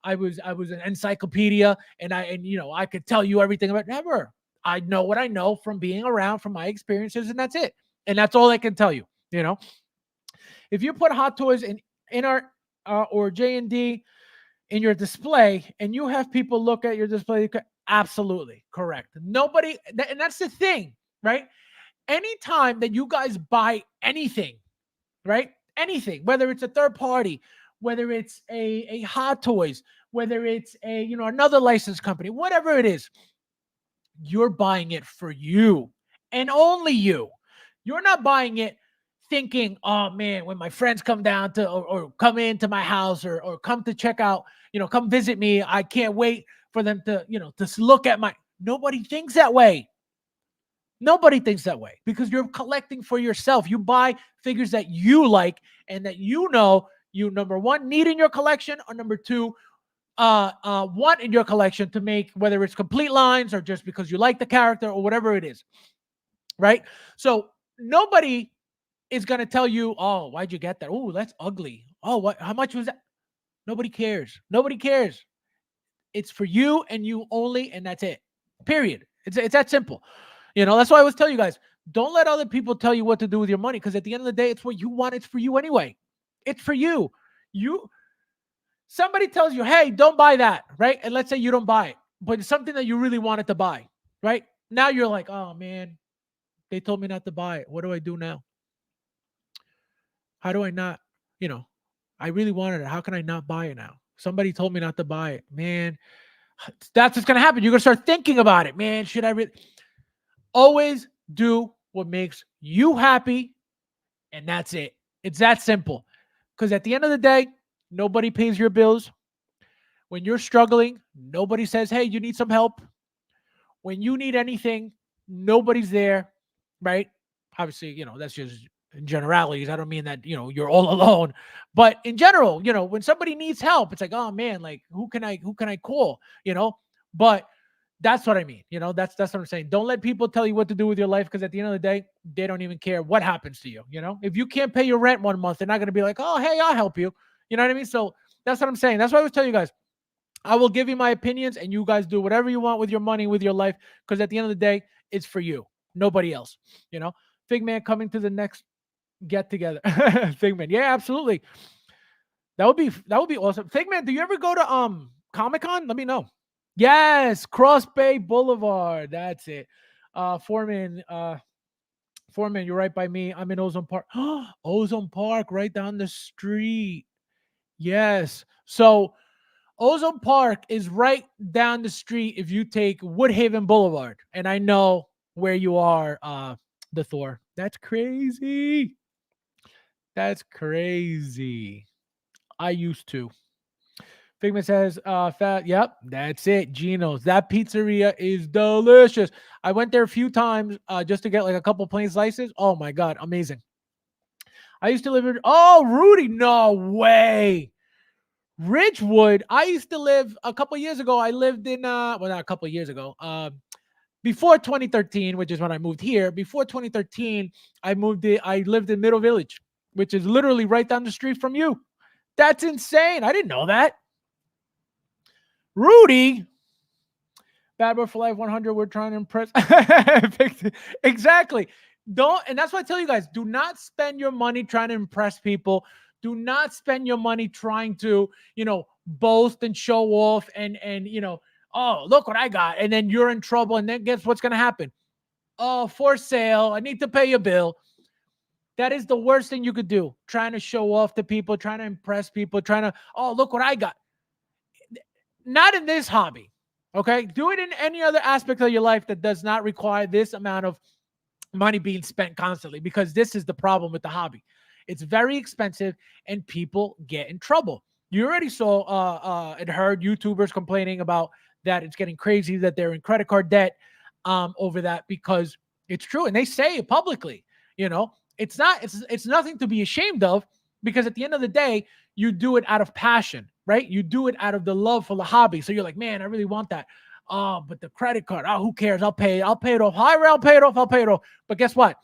I was an encyclopedia and I could tell you everything about. Never. I know what I know from being around, from my experiences, and that's it. And that's all I can tell you. If you put Hot Toys in our or J&D in your display and you have people look at your display, absolutely correct. Nobody, and that's the thing, right? Anytime that you guys buy anything, right? Anything, whether it's a third party, whether it's a Hot Toys, whether it's another licensed company, whatever it is, you're buying it for you and only you. You're not buying it thinking, oh man, when my friends come down to or come into my house or come to check out, come visit me, I can't wait for them to, to look at my. Nobody thinks that way. Nobody thinks that way because you're collecting for yourself. You buy figures that you like and that you number one need in your collection, or number two want in your collection to make, whether it's complete lines or just because you like the character or whatever it is, right? So nobody is going to tell you, oh, why'd you get that? Oh, that's ugly. Oh, what? How much was that? Nobody cares. Nobody cares. It's for you and you only, and that's it. Period. It's that simple. That's why I always tell you guys, don't let other people tell you what to do with your money, because at the end of the day, it's what you want. It's for you anyway. It's for you. Somebody tells you, hey, don't buy that, right? And let's say you don't buy it, but it's something that you really wanted to buy, right? Now you're like, oh man, they told me not to buy it. What do I do now? How do I not, I really wanted it. How can I not buy it now? Somebody told me not to buy it. Man, that's what's going to happen. You're going to start thinking about it. Man, should I really? Always do what makes you happy, and that's it. It's that simple. Because at the end of the day, nobody pays your bills. When you're struggling, nobody says, hey, you need some help. When you need anything, nobody's there, right? Obviously, that's just in generalities. I don't mean that, you're all alone. But in general, when somebody needs help, it's like, oh man, like who can I call? But that's what I mean. That's what I'm saying. Don't let people tell you what to do with your life, because at the end of the day, they don't even care what happens to you. If you can't pay your rent one month, they're not going to be like, oh, hey, I'll help you. You know what I mean? So that's what I'm saying. That's why I was telling you guys, I will give you my opinions and you guys do whatever you want with your money, with your life, because at the end of the day, it's for you, nobody else. Figman coming to the next get together. Figman, yeah, absolutely. That would be awesome. Figman, do you ever go to Comic-Con? Let me know. Yes, Cross Bay Boulevard. That's it. Foreman, you're right by me. I'm in Ozone Park. Ozone Park, right down the street. Yes. So Ozone Park is right down the street if you take Woodhaven Boulevard. And I know where you are, the Thor. That's crazy. That's crazy. I used to. Figment says, fat. Yep, that's it. Gino's. That pizzeria is delicious. I went there a few times just to get like a couple plain slices. Oh my God, amazing. I used to live in, oh, Rudy, no way. Ridgewood. I used to live a couple years ago. I lived in, well, not a couple years ago. Before 2013, which is when I moved here. Before 2013, I lived in Middle Village, which is literally right down the street from you. That's insane. I didn't know that. Rudy, Bad Boy for Life 100. We're trying to impress. Exactly. And that's why I tell you guys, do not spend your money trying to impress people. Do not spend your money trying to, boast and show off and, oh, look what I got. And then you're in trouble. And then guess what's going to happen? Oh, for sale. I need to pay your bill. That is the worst thing you could do. Trying to show off to people, trying to impress people, trying to, oh, look what I got. Not in this hobby. Okay. Do it in any other aspect of your life that does not require this amount of money being spent constantly, because this is the problem with the hobby. It's very expensive and people get in trouble. You already saw and heard YouTubers complaining about that. It's getting crazy that they're in credit card debt over that, because it's true. And they say it publicly, it's nothing to be ashamed of, because at the end of the day, you do it out of passion, right? You do it out of the love for the hobby. So you're like, man, I really want that. Oh, but the credit card, oh, who cares? I'll pay it off. I'll pay it off. But guess what?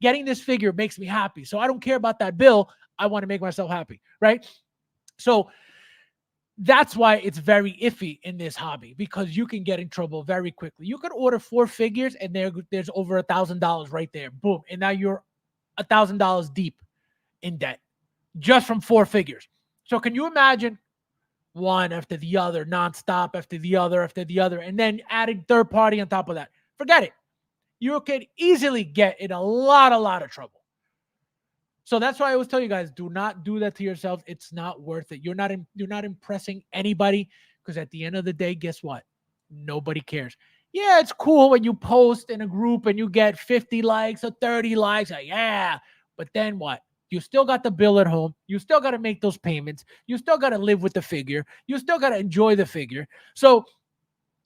Getting this figure makes me happy. So I don't care about that bill. I want to make myself happy, right? So that's why it's very iffy in this hobby, because you can get in trouble very quickly. You could order 4 figures and there's over $1,000 right there. Boom. And now you're $1,000 deep in debt just from 4 figures. So can you imagine one after the other, nonstop after the other, and then adding third party on top of that? Forget it. You could easily get in a lot of trouble. So that's why I always tell you guys, do not do that to yourselves. It's not worth it. You're not impressing anybody, because at the end of the day, guess what? Nobody cares. Yeah, it's cool when you post in a group and you get 50 likes or 30 likes. Like, yeah, But then what? You still got the bill at home. You still got to make those payments. You still got to live with the figure. You still got to enjoy the figure. So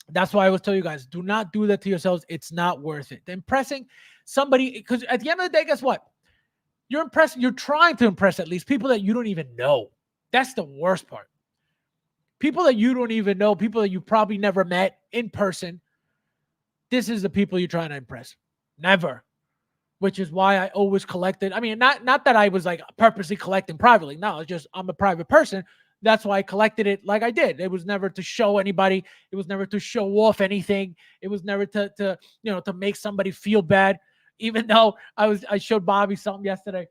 that's why I always tell you guys, do not do that to yourselves. It's not worth it. Impressing somebody, because at the end of the day, guess what? You're trying to impress at least people that you don't even know. That's the worst part. People that you don't even know, people that you probably never met in person. This is the people you're trying to impress. Never. Which is why I always collected. I mean, not that I was like purposely collecting privately. No, it's just I'm a private person. That's why I collected it like I did. It was never to show anybody. It was never to show off anything. It was never to make somebody feel bad. Even though I showed Bobby something yesterday.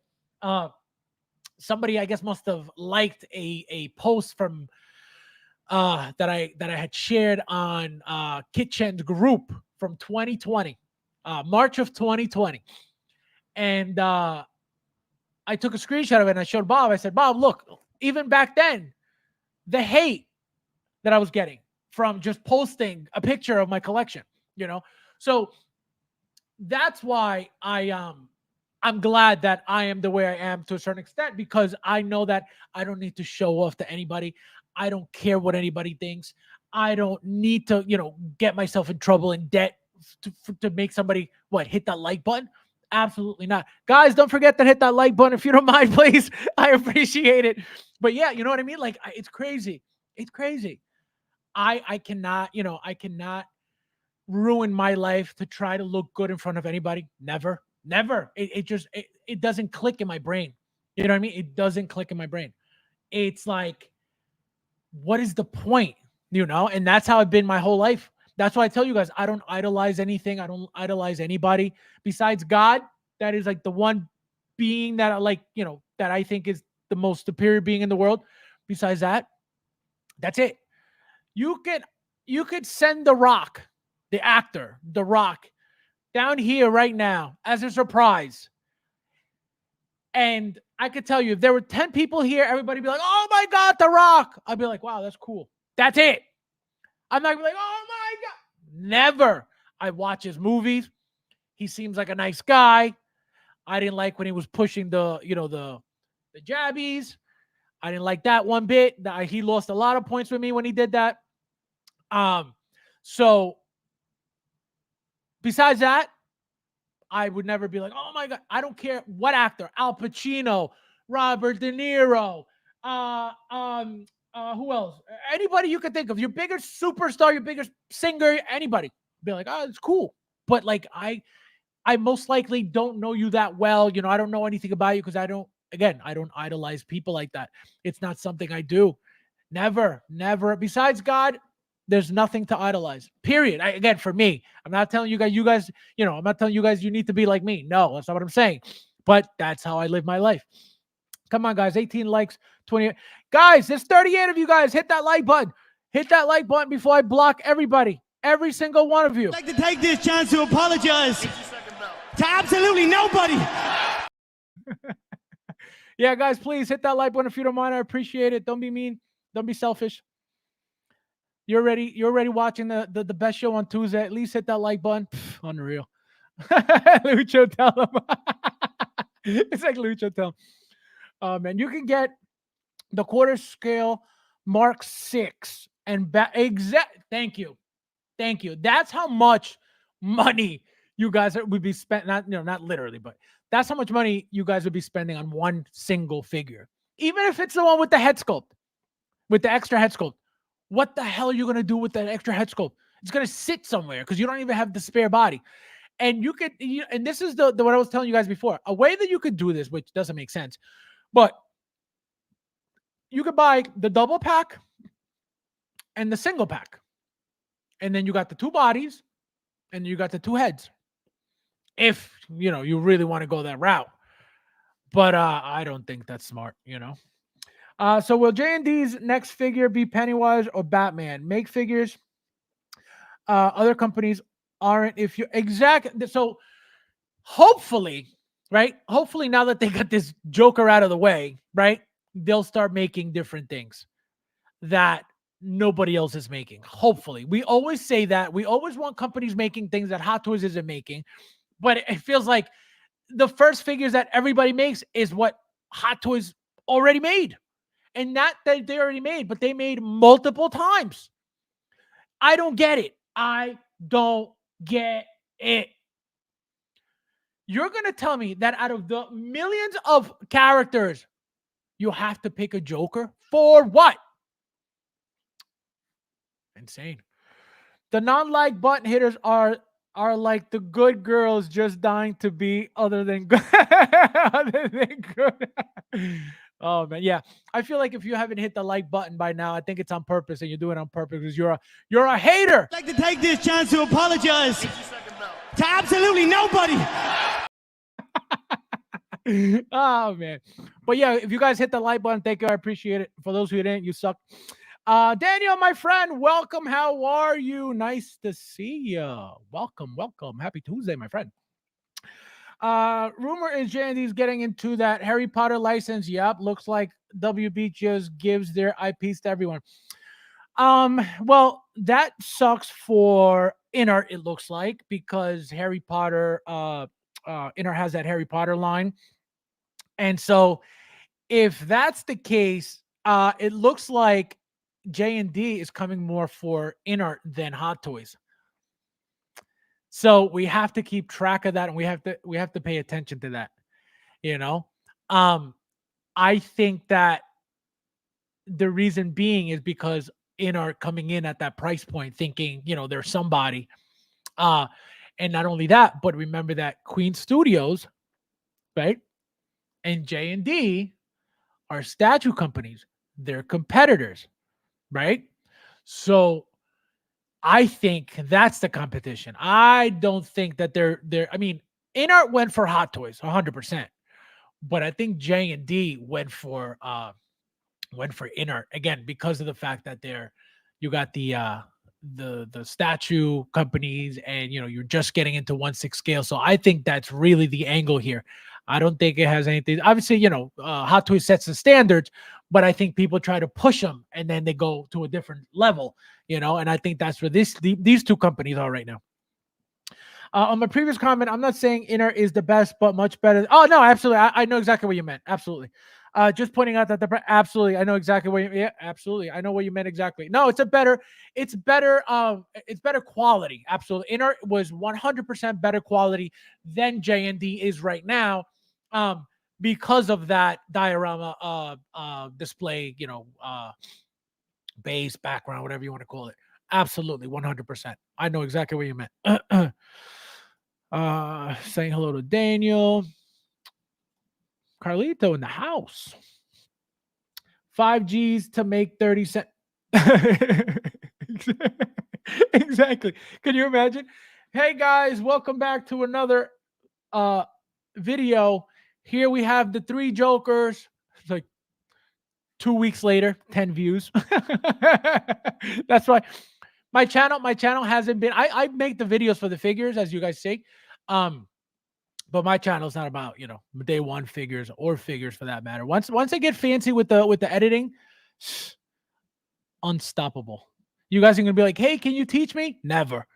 Somebody I guess must have liked a post from that I had shared on Kit Chen's group from 2020, March of 2020. And I took a screenshot of it and I showed Bob. I said, Bob, look, even back then, the hate that I was getting from just posting a picture of my collection, So that's why I'm glad that I am the way I am to a certain extent, because I know that I don't need to show off to anybody. I don't care what anybody thinks. I don't need to, get myself in trouble and debt to make somebody hit that like button. Absolutely not. Guys, don't forget to hit that like button if you don't mind, please. I appreciate it. But yeah, you know what I mean? Like, it's crazy. It's crazy. I cannot, I cannot ruin my life to try to look good in front of anybody. Never. It doesn't click in my brain. You know what I mean? It doesn't click in my brain. It's like, what is the point? And that's how I've been my whole life. That's why I tell you guys, I don't idolize anything. I don't idolize anybody besides God. That is like the one being that I like, that I think is the most superior being in the world. Besides that, that's it. You could send The Rock, the actor, The Rock, down here right now as a surprise. And I could tell you, if there were 10 people here, everybody would be like, oh my God, The Rock. I'd be like, wow, that's cool. That's it. I'm not gonna be like, oh my God. Never. I watch his movies. He seems like a nice guy. I didn't like when he was pushing the jabbies. I didn't like that one bit. He lost a lot of points with me when he did that. So besides that, I would never be like, oh my God. I don't care what actor. Al Pacino, Robert De Niro, who else? Anybody you could think of. Your biggest superstar, your biggest singer, anybody. Be like, oh, it's cool. But like, I most likely don't know you that well. I don't know anything about you because I don't idolize people like that. It's not something I do. Never. Besides God, there's nothing to idolize. Period. Again, for me, I'm not telling you guys, I'm not telling you guys you need to be like me. No, that's not what I'm saying. But that's how I live my life. Come on, guys. 18 likes, 20. Guys, there's 38 of you guys. Hit that like button. Hit that like button before I block everybody. Every single one of you. I'd like to take this chance to apologize to absolutely nobody. Yeah, guys, please hit that like button if you don't mind. I appreciate it. Don't be mean. Don't be selfish. You're already watching the best show on Tuesday. At least hit that like button. Unreal. Lucho, tell him. It's like Lucho, tell him. Man, you can get the quarter scale Mark 6 and Thank you. That's how much money you guys would be spent. Not literally, but that's how much money you guys would be spending on one single figure. Even if it's the one with the head sculpt, with the extra head sculpt. What the hell are you going to do with that extra head sculpt? It's going to sit somewhere because you don't even have the spare body. And and this is the what I was telling you guys before, a way that you could do this, which doesn't make sense, but you could buy the double pack and the single pack. And then you got the two bodies and you got the two heads. If, you really want to go that route. But I don't think that's smart, So will J&D's next figure be Pennywise or Batman? Make figures. Other companies aren't. If you exactly so, hopefully, right? Hopefully, now that they got this Joker out of the way, right? They'll start making different things that nobody else is making. Hopefully, we always say that. We always want companies making things that Hot Toys isn't making, but it feels like the first figures that everybody makes is what Hot Toys already made. And not that they already made, but they made multiple times. I don't get it. I don't get it. You're going to tell me that out of the millions of characters, you have to pick a Joker? For what? Insane. The non-like button hitters are like the good girls just dying to be other than good. Other than good. Oh man, yeah. I feel like if you haven't hit the like button by now, I think it's on purpose, and you're doing it on purpose because you're a hater. I'd like to take this chance to apologize to absolutely nobody. Oh man, but yeah, if you guys hit the like button, thank you. I appreciate it. For those who didn't, you suck. Daniel, my friend, welcome. How are you? Nice to see you. Welcome. Happy Tuesday, my friend. Rumor is J&D's getting into that Harry Potter license. Yep, looks like WB just gives their IPs to everyone. Well, that sucks for Inart, it looks like, because Harry Potter, Inart has that Harry Potter line. And so if that's the case, it looks like J&D is coming more for Inart than Hot Toys. So we have to keep track of that, and we have to pay attention to that. You know, I think that the reason being is because Inart coming in at that price point, thinking there's somebody, and not only that, but remember that Queen Studios, right, and J&D are statue companies. They're competitors, right? So I think that's the competition. I don't think that they're. I mean, Inart went for Hot Toys 100%, but I think J&D went for Inart again because of the fact that you got the statue companies, and you're just getting into 1/6 scale. So I think that's really the angle here. I don't think it has anything. Obviously, Hot Toys sets the standards, but I think people try to push them, and then they go to a different level. And I think that's where these two companies are right now. On my previous comment, I'm not saying Inart is the best, but much better. Oh no, absolutely. I know exactly what you meant. Absolutely. Just pointing out that absolutely, I know exactly what yeah, absolutely. I know what you meant exactly. No, it's better quality. Absolutely. Inart was 100% better quality than J&D is right now. Because of that diorama display, base, background, whatever you want to call it. Absolutely, 100%. I know exactly what you meant. Saying hello to Daniel. Carlito in the house. 5Gs to make 30 cents. Exactly. Can you imagine? Hey guys, welcome back to another video. Here we have the 3 Jokers. It's like 2 weeks later, 10 views. That's why my channel hasn't been. I make the videos for the figures, as you guys see. But my channel is not about day one figures or figures for that matter. Once I get fancy with the editing, unstoppable. You guys are gonna be like, hey, can you teach me? Never.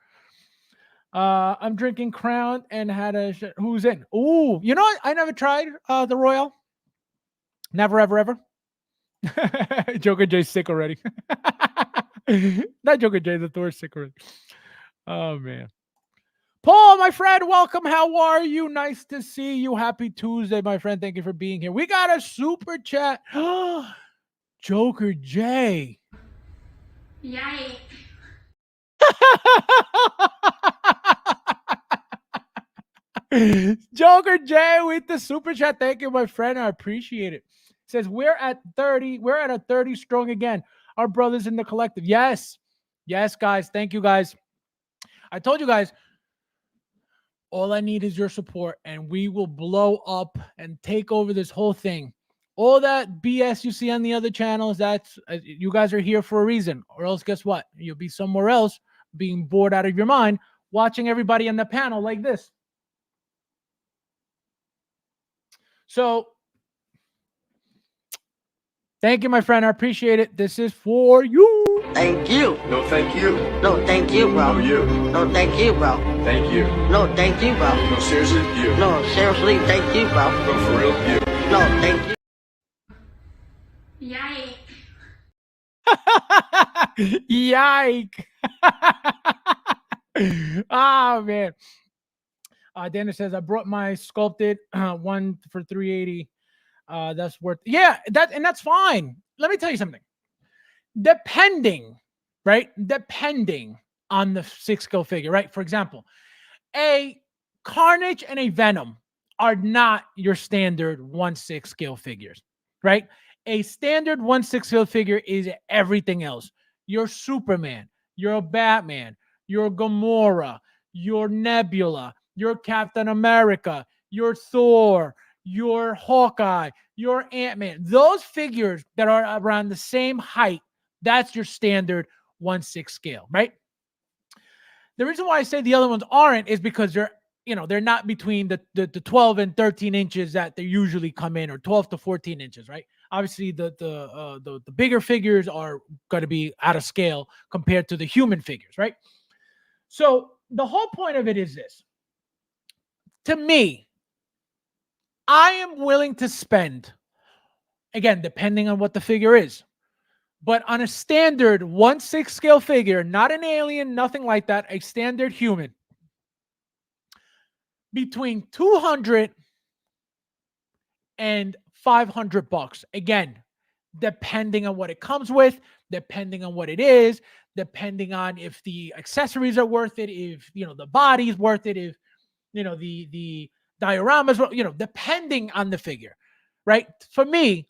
I'm drinking Crown and had a who's in. Ooh, you know what? I never tried the Royal. Never, ever, ever. Joker J's sick already. Not Joker J, the Thor sick already. Oh man. Paul, my friend, welcome. How are you? Nice to see you. Happy Tuesday, my friend. Thank you for being here. We got a super chat. Joker J. Yikes. Joker J with the super chat. Thank you, my friend. I appreciate it. Says we're at 30. We're at a 30 strong again. Our brothers in the collective. Yes. Yes, guys. Thank you, guys. I told you guys, all I need is your support, and we will blow up and take over this whole thing. All that BS you see on the other channels, that's you guys are here for a reason, or else guess what? You'll be somewhere else being bored out of your mind watching everybody on the panel like this. So thank you, my friend. I appreciate it. This is for you. Thank you. No, thank you. No, thank you, bro. No, you. No, thank you, bro. Thank you. No, thank you, bro. No, seriously, you. No, seriously, thank you, bro. No, for real, you. No, thank you. Yay. Yike. Oh man. Dennis says I brought my sculpted one for 380. That's worth that's fine. Let me tell you something. Depending on the 6 skill figure, right? For example, a Carnage and a Venom are not your standard 1/6 skill figures, right? A standard 1/6 skill figure is everything else. Your Superman, your Batman, your Gamora, your Nebula, your Captain America, your Thor, your Hawkeye, your Ant-Man. Those figures that are around the same height, that's your standard 1/6 scale, right? The reason why I say the other ones aren't is because they're not between the 12 and 13 inches that they usually come in, or 12 to 14 inches, right? Obviously, the bigger figures are going to be out of scale compared to the human figures, right? So the whole point of it is this. To me, I am willing to spend, again, depending on what the figure is, but on a standard 1/6 scale figure, not an alien, nothing like that, a standard human, between 200 and $500. Again, depending on what it comes with, depending on what it is, depending on if the accessories are worth it, if the body's worth it, if the dioramas, depending on the figure, right? For me,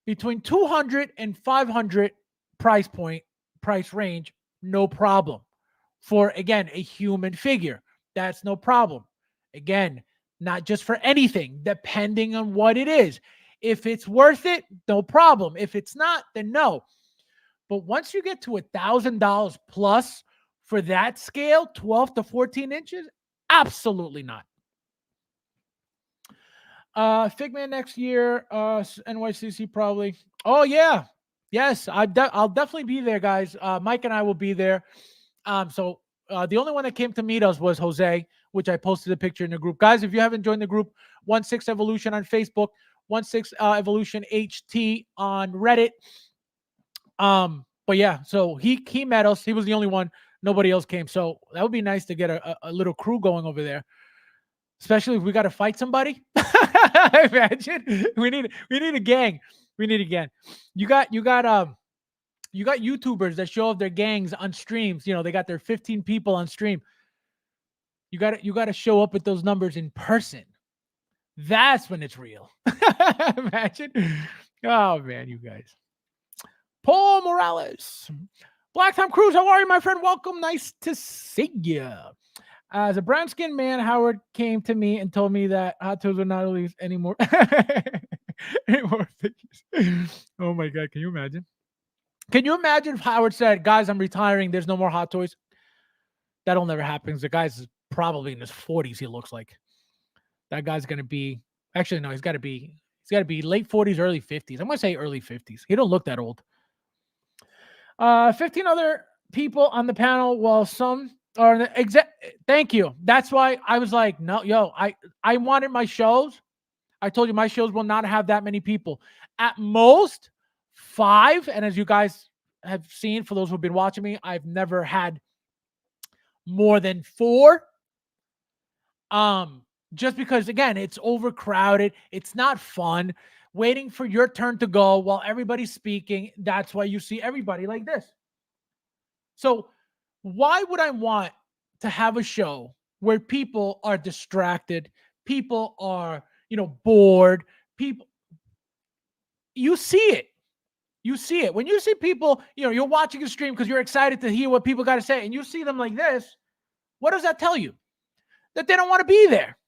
between 200 and 500 price range, no problem. For, again, a human figure, that's no problem. Again, not just for anything, depending on what it is. If it's worth it, no problem. If it's not, then no. But once you get to $1,000 plus for that scale, 12 to 14 inches, absolutely not. Figman next year, NYCC probably. Oh yeah, yes, I'll definitely be there, guys. Mike and I will be there. So the only one that came to meet us was Jose, which I posted a picture in the group. Guys, if you haven't joined the group, 1/6 Evolution on Facebook, 1/6 Evolution HT on Reddit. But yeah, so he met us. He was the only one. Nobody else came. So that would be nice to get a little crew going over there. Especially if we got to fight somebody. Imagine we need a gang. We need a gang. You got YouTubers that show off their gangs on streams. They got their 15 people on stream. You got to show up with those numbers in person. That's when it's real. Imagine. Oh man, you guys. Paul Morales. Black Time Cruise, how are you, my friend? Welcome. Nice to see you. As a brown skinned man, Howard came to me and told me that Hot Toys would not release anymore. Anymore figures. Oh my God. Can you imagine? Can you imagine if Howard said, guys, I'm retiring. There's no more Hot Toys? That'll never happen. The guy's probably in his 40s, he looks like. That guy's going to be, actually, no, he's got to be late 40s, early 50s. I'm going to say early 50s. He don't look that old. 15 other people on the panel, while some are thank you. That's why I was like, no, I wanted my shows. I told you my shows will not have that many people. At most 5. And as you guys have seen, for those who've been watching me, I've never had more than 4. Just because, again, it's overcrowded. It's not fun waiting for your turn to go while everybody's speaking. That's why you see everybody like this. So why would I want to have a show where people are distracted, people are, bored, you see it. You see it. When you see people, you're watching a stream because you're excited to hear what people got to say, and you see them like this, what does that tell you? That they don't want to be there.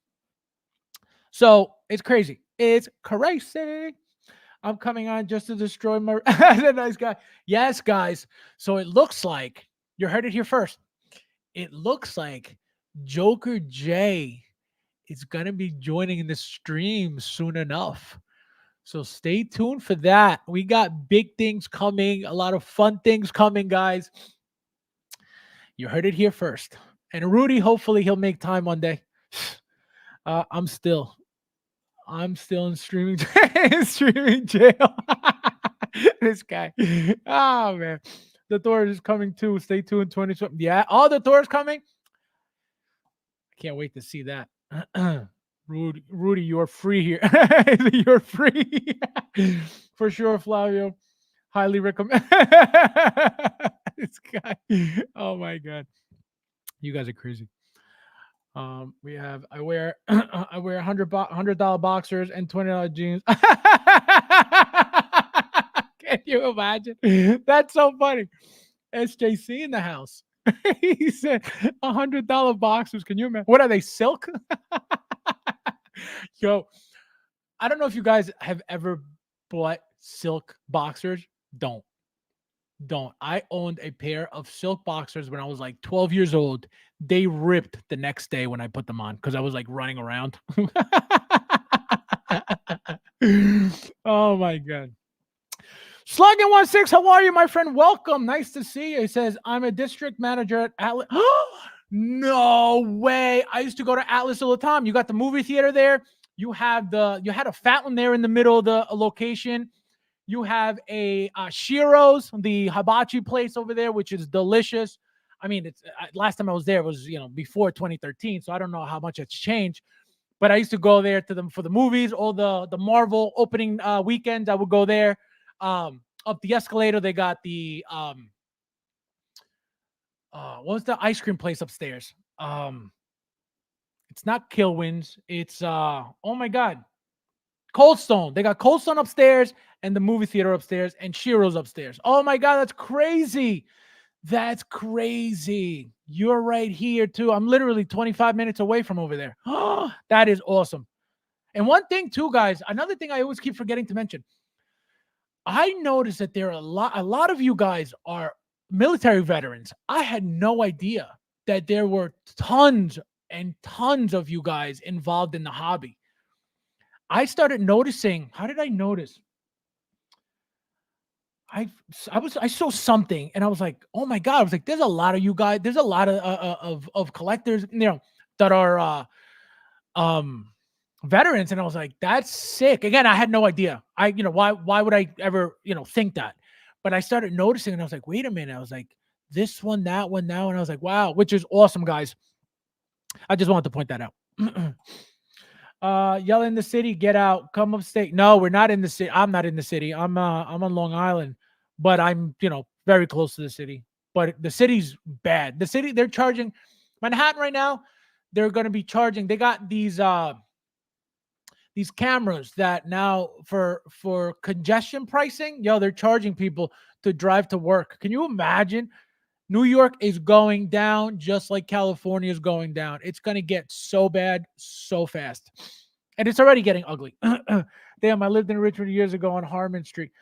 So it's crazy. It's crazy. I'm coming on just to destroy my the nice guy. Yes, guys. So it looks like, you heard it here first. It looks like Joker J is going to be joining in the stream soon enough. So stay tuned for that. We got big things coming, a lot of fun things coming, guys. You heard it here first. And Rudy, hopefully he'll make time one day. I'm still in streaming streaming jail. This guy. Oh man. The Thor is coming too. Stay tuned 2020. Yeah. Oh, the Thor is coming. I can't wait to see that. Rudy, you're free here. You're free. For sure, Flavio. Highly recommend. This guy. Oh my god. You guys are crazy. We have I wear $100 boxers and $20 jeans. Can you imagine? That's so funny. SJC in the house. He said $100 boxers. Can you imagine? What are they? Silk? Yo, I don't know if you guys have ever bought silk boxers. Don't. I owned a pair of silk boxers when I was like 12 years old. They ripped the next day when I put them on because I was like running around. Oh my god. Slugging16, how are you, my friend? Welcome. Nice to see you. He says, I'm a district manager at Atlas. No way. I used to go to Atlas all the time. You got the movie theater there. You had a fat one there in the middle of the location. You have a Shiro's, the hibachi place over there, which is delicious. I mean, it's last time I was there was before 2013, so I don't know how much it's changed. But I used to go there to them for the movies, all the Marvel opening weekends. I would go there. Up the escalator, they got the what was the ice cream place upstairs? It's not Kilwins. It's oh my god, Cold Stone. They got Cold Stone upstairs and the movie theater upstairs and Shiro's upstairs. Oh my god, that's crazy. That's crazy. You're right here too. I'm literally 25 minutes away from over there. Oh, that is awesome. And one thing too, guys, another thing I always keep forgetting to mention. I noticed that there are a lot of you guys are military veterans. I had no idea that there were tons and tons of you guys involved in the hobby. I started noticing. How did I notice? I saw something and I was like, oh my god! I was like, there's a lot of you guys. There's a lot of collectors, that are veterans, and I was like, that's sick. Again, I had no idea. Why would I ever think that? But I started noticing, and I was like, wait a minute. I was like, this one, that one, now, and I was like, wow, which is awesome, guys. I just wanted to point that out. Yell in the city, get out, come upstate. No, we're not in the city. I'm not in the city. I'm on Long Island, but I'm very close to the city. But the city's bad. The city, they're charging Manhattan right now. They're going to be charging. They got these cameras that now for congestion pricing, they're charging people to drive to work. Can you imagine? New York is going down just like California is going down. It's going to get so bad so fast. And it's already getting ugly. Damn, I lived in Richmond years ago on Harmon Street.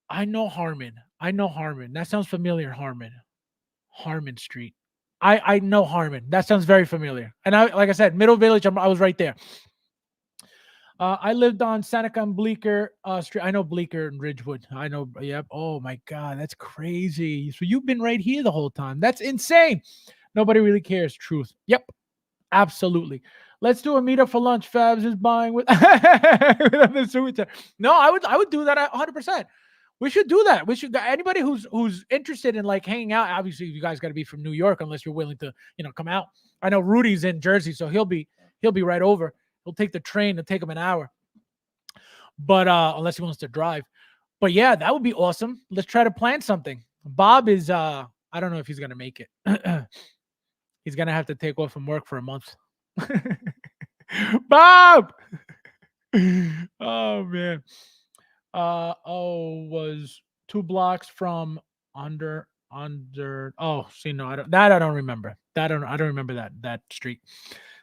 I know Harmon. That sounds familiar, Harmon. Harmon Street. I know Harmon. That sounds very familiar. And like I said, Middle Village, I was right there. I lived on Seneca and Bleecker Street. I know Bleecker and Ridgewood. I know. Yep. Oh my God, that's crazy. So you've been right here the whole time. That's insane. Nobody really cares. Truth. Yep. Absolutely. Let's do a meetup for lunch. Fabs is buying with the super. No, I would do that 100%. We should do that. We should. Anybody who's interested in like hanging out. Obviously, you guys got to be from New York unless you're willing to come out. I know Rudy's in Jersey, so he'll be right over. He'll take the train. It'll take him an hour. But unless he wants to drive. But yeah, that would be awesome. Let's try to plan something. Bob is I don't know if he's gonna make it. He's gonna have to take off from work for a month. Bob. Oh man. Was 2 blocks from under. Oh, see, no, I don't remember. I don't remember that street.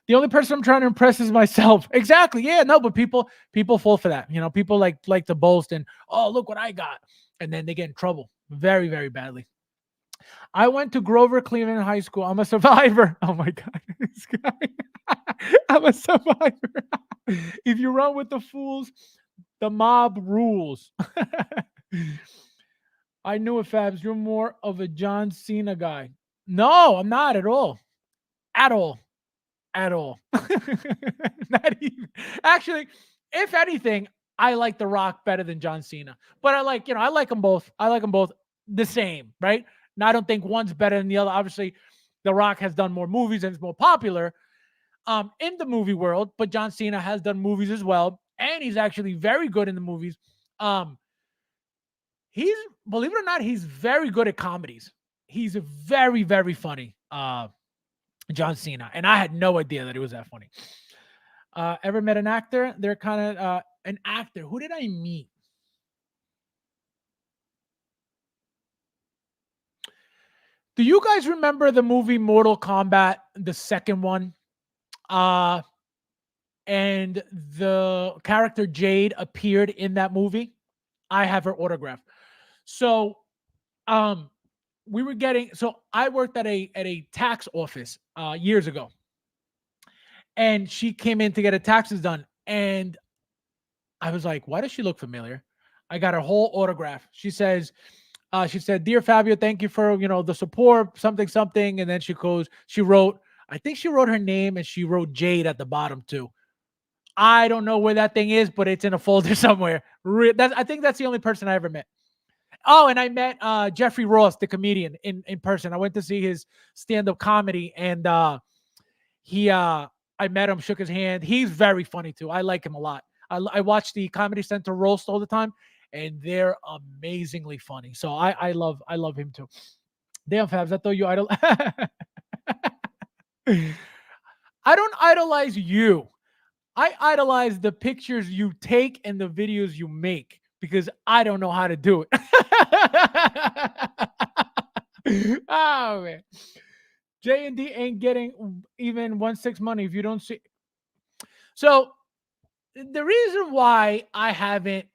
The only person I'm trying to impress is myself. Exactly. Yeah, no, but people fall for that. People like to boast and, oh, look what I got. And then they get in trouble very, very badly. I went to Grover Cleveland High School. I'm a survivor. Oh my God. This guy. I'm a survivor. If you run with the fools, The mob rules. I knew it, Fabs. You're more of a John Cena guy. No, I'm not at all. At all. At all. Not even. Actually, if anything, I like The Rock better than John Cena. But I like them both. I like them both the same, right? And I don't think one's better than the other. Obviously, The Rock has done more movies and is more popular in the movie world, but John Cena has done movies as well, and he's actually very good in the movies. He's, believe it or not, he's very good at comedies. He's very, very funny. John Cena, and I had no idea that it was that funny. Ever met an actor? They're kind of an actor. Who did I meet? Do you guys remember the movie Mortal Kombat, the second one? And the character Jade appeared in that movie. I have her autograph. So, we were getting. So I worked at a tax office years ago, and she came in to get her taxes done, and I was like, "Why does she look familiar?" I got her whole autograph. She said, "Dear Fabio, thank you for the support, something something," and then she wrote. I think she wrote her name and she wrote Jade at the bottom too. I don't know where that thing is, but it's in a folder somewhere. I think that's the only person I ever met. Oh, and I met Jeffrey Ross, the comedian, in person. I went to see his stand-up comedy, and I met him, shook his hand. He's very funny too. I like him a lot. I watch the Comedy Central roast all the time, and they're amazingly funny. So I love him too. Damn, Fabs, I thought you idol. I don't idolize you. I idolize the pictures you take and the videos you make because I don't know how to do it. Oh man, J&D ain't getting even 1/6 money if you don't see. So the reason why I haven't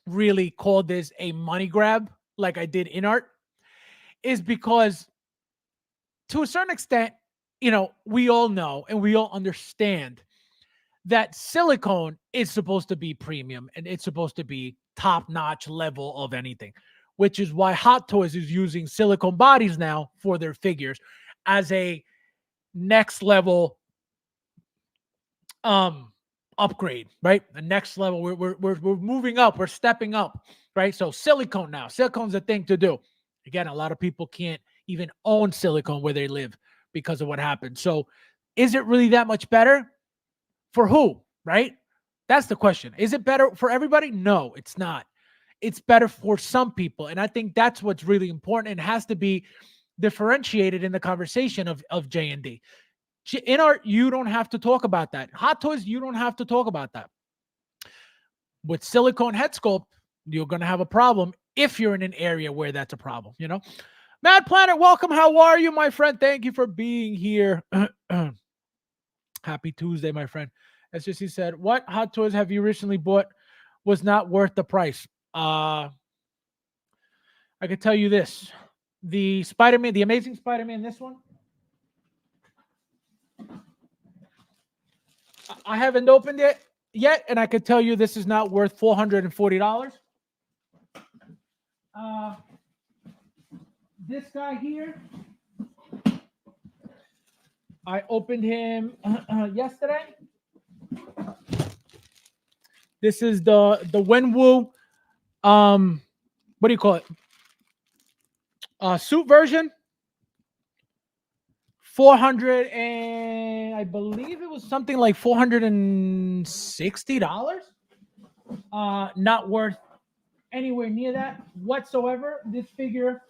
really called this a money grab like I did in art is because to a certain extent, we all know and we all understand that silicone is supposed to be premium and it's supposed to be top-notch level of anything, which is why Hot Toys is using silicone bodies now for their figures as a next level upgrade, right? The next level. We're moving up, we're stepping up, right? So silicone now. Silicone's a thing to do. Again, a lot of people can't even own silicone where they live because of what happened. So is it really that much better? For who, right? That's the question. Is it better for everybody? No, it's not. It's better for some people. And I think that's what's really important and has to be differentiated in the conversation of J&D. In art, you don't have to talk about that. Hot Toys, you don't have to talk about that. With silicone head sculpt, you're going to have a problem if you're in an area where that's a problem, Mad Planet, welcome. How are you, my friend? Thank you for being here. Happy Tuesday, my friend. As just he said, what Hot Toys have you recently bought was not worth the price? I could tell you this. The Spider-Man, the Amazing Spider-Man, this one. I haven't opened it yet, and I could tell you this is not worth $440. This guy here, I opened him yesterday. This is the Wenwu, what do you call it? Suit version. 400 and I believe it was something like $460. Not worth anywhere near that whatsoever. This figure,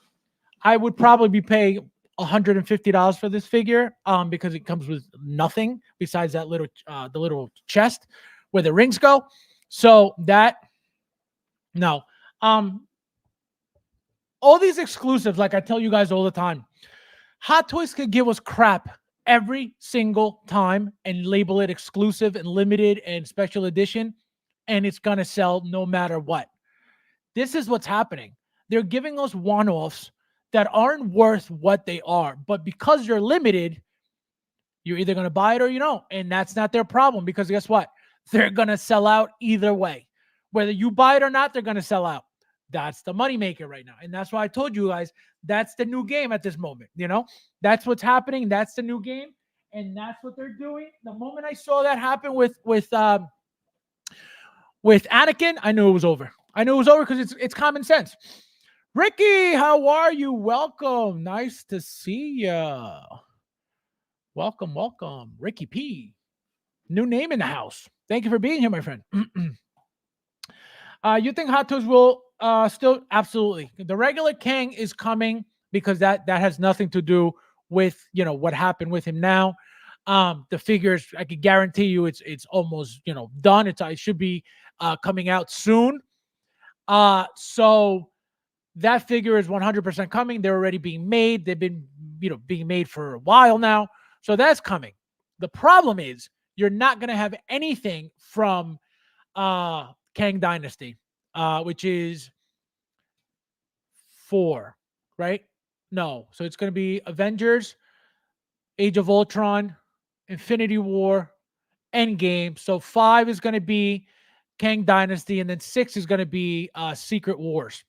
I would probably be paying $150 for this figure, because it comes with nothing besides that little the little chest where the rings go. So that no. All these exclusives, like I tell you guys all the time, Hot Toys could give us crap every single time and label it exclusive and limited and special edition, and it's going to sell no matter what. This is what's happening. They're giving us one-offs that aren't worth what they are, but because you're limited, you're either going to buy it or you don't, and that's not their problem because guess what? They're going to sell out either way. Whether you buy it or not, they're going to sell out. That's the moneymaker right now. And that's why I told you guys that's the new game at this moment. That's what's happening. That's the new game. And that's what they're doing. The moment I saw that happen with Anakin, I knew it was over. I knew it was over because it's common sense. Ricky, how are you? Welcome. Nice to see ya. Welcome. Ricky P. New name in the house. Thank you for being here, my friend. You think Hot Toys will still? Absolutely. The regular Kang is coming because that has nothing to do with what happened with him now. The figures, I can guarantee you, it's almost done. It should be coming out soon. So that figure is 100% coming. They're already being made. They've been being made for a while now. So that's coming. The problem is you're not going to have anything from Kang Dynasty, which is 4, right? No. So it's going to be Avengers, Age of Ultron, Infinity War, Endgame. So 5 is going to be Kang Dynasty, and then 6 is going to be Secret Wars.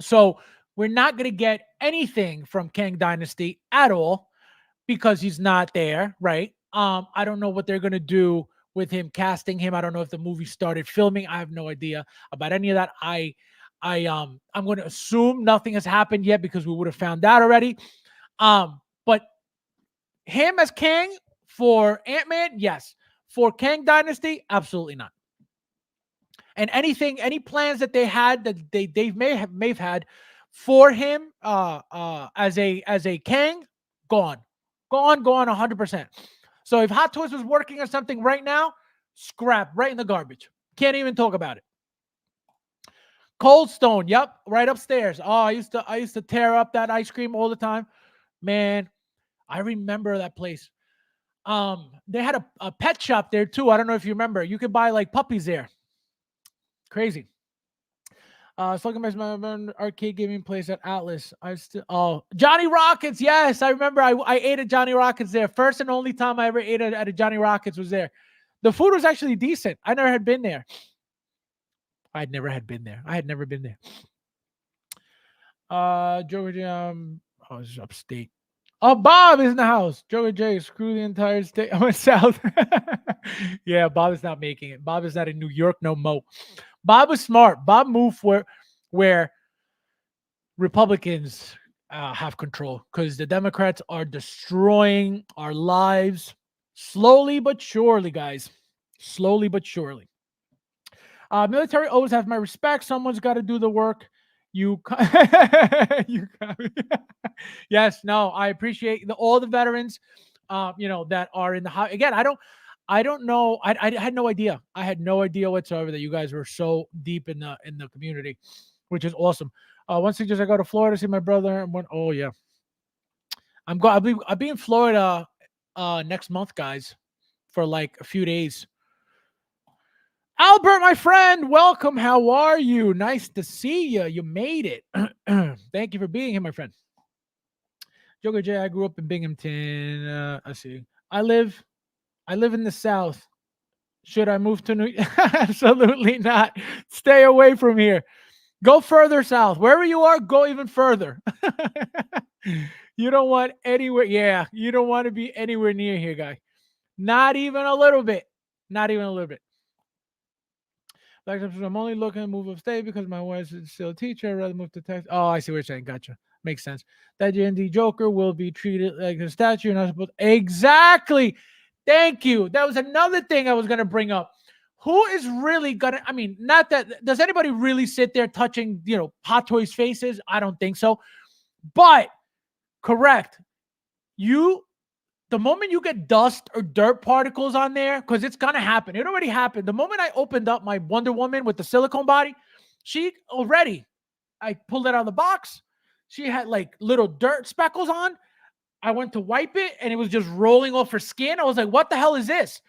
So we're not going to get anything from Kang Dynasty at all because he's not there, right? I don't know what they're going to do with him, casting him. I don't know if the movie started filming. I have no idea about any of that. I'm going to assume nothing has happened yet because we would have found out already. But him as Kang for Ant-Man, yes. For Kang Dynasty, absolutely not. And any plans that they had that they may have had for him as a Kang, gone 100%. So if Hot Toys was working on something right now, scrap right in the garbage. Can't even talk about it. Cold Stone, yep, right upstairs. Oh, I used to tear up that ice cream all the time, man. I remember that place. They had a pet shop there too. I don't know if you remember. You could buy like puppies there. Crazy. Slugging my arcade gaming place at Atlas. Johnny Rockets. Yes, I remember. I ate at Johnny Rockets there. First and only time I ever ate at a Johnny Rockets was there. The food was actually decent. I never had been there. I had never been there. Joker, this is upstate. Oh, Bob is in the house. Joker J, screw the entire state. I went south. Yeah, Bob is not making it. Bob is not in New York no mo. Bob was smart. Bob moved where Republicans have control because the Democrats are destroying our lives slowly but surely, guys. Slowly but surely. Military always have my respect. Someone's got to do the work. Yes, no, I appreciate all the veterans, that are in the house. Again, I don't know. I had no idea. I had no idea whatsoever that you guys were so deep in the community, which is awesome. Once I go to Florida to see my brother. Oh yeah, I'll be in Florida next month, guys, for like a few days. Albert, my friend, welcome. How are you? Nice to see you. You made it. Thank you for being here, my friend. Joker J, I grew up in Binghamton. I see. I live in the South. Should I move to New York? Absolutely not. Stay away from here. Go further south. Wherever you are, go even further. You don't want anywhere. Yeah, you don't want to be anywhere near here, guy. Not even a little bit. Not even a little bit. I'm only looking to move upstate because my wife is still a teacher. I'd rather move to Texas. Oh, I see what you're saying. Gotcha. Makes sense. That J&D Joker will be treated like a statue. Not supposed. Exactly. Thank you. That was another thing I was going to bring up. Who is really going to, not that, does anybody really sit there touching, Hot Toys faces? I don't think so. But, correct. The moment you get dust or dirt particles on there, because it's going to happen. It already happened. The moment I opened up my Wonder Woman with the silicone body, I pulled it out of the box. She had like little dirt speckles on. I went to wipe it and it was just rolling off her skin. I was like, what the hell is this?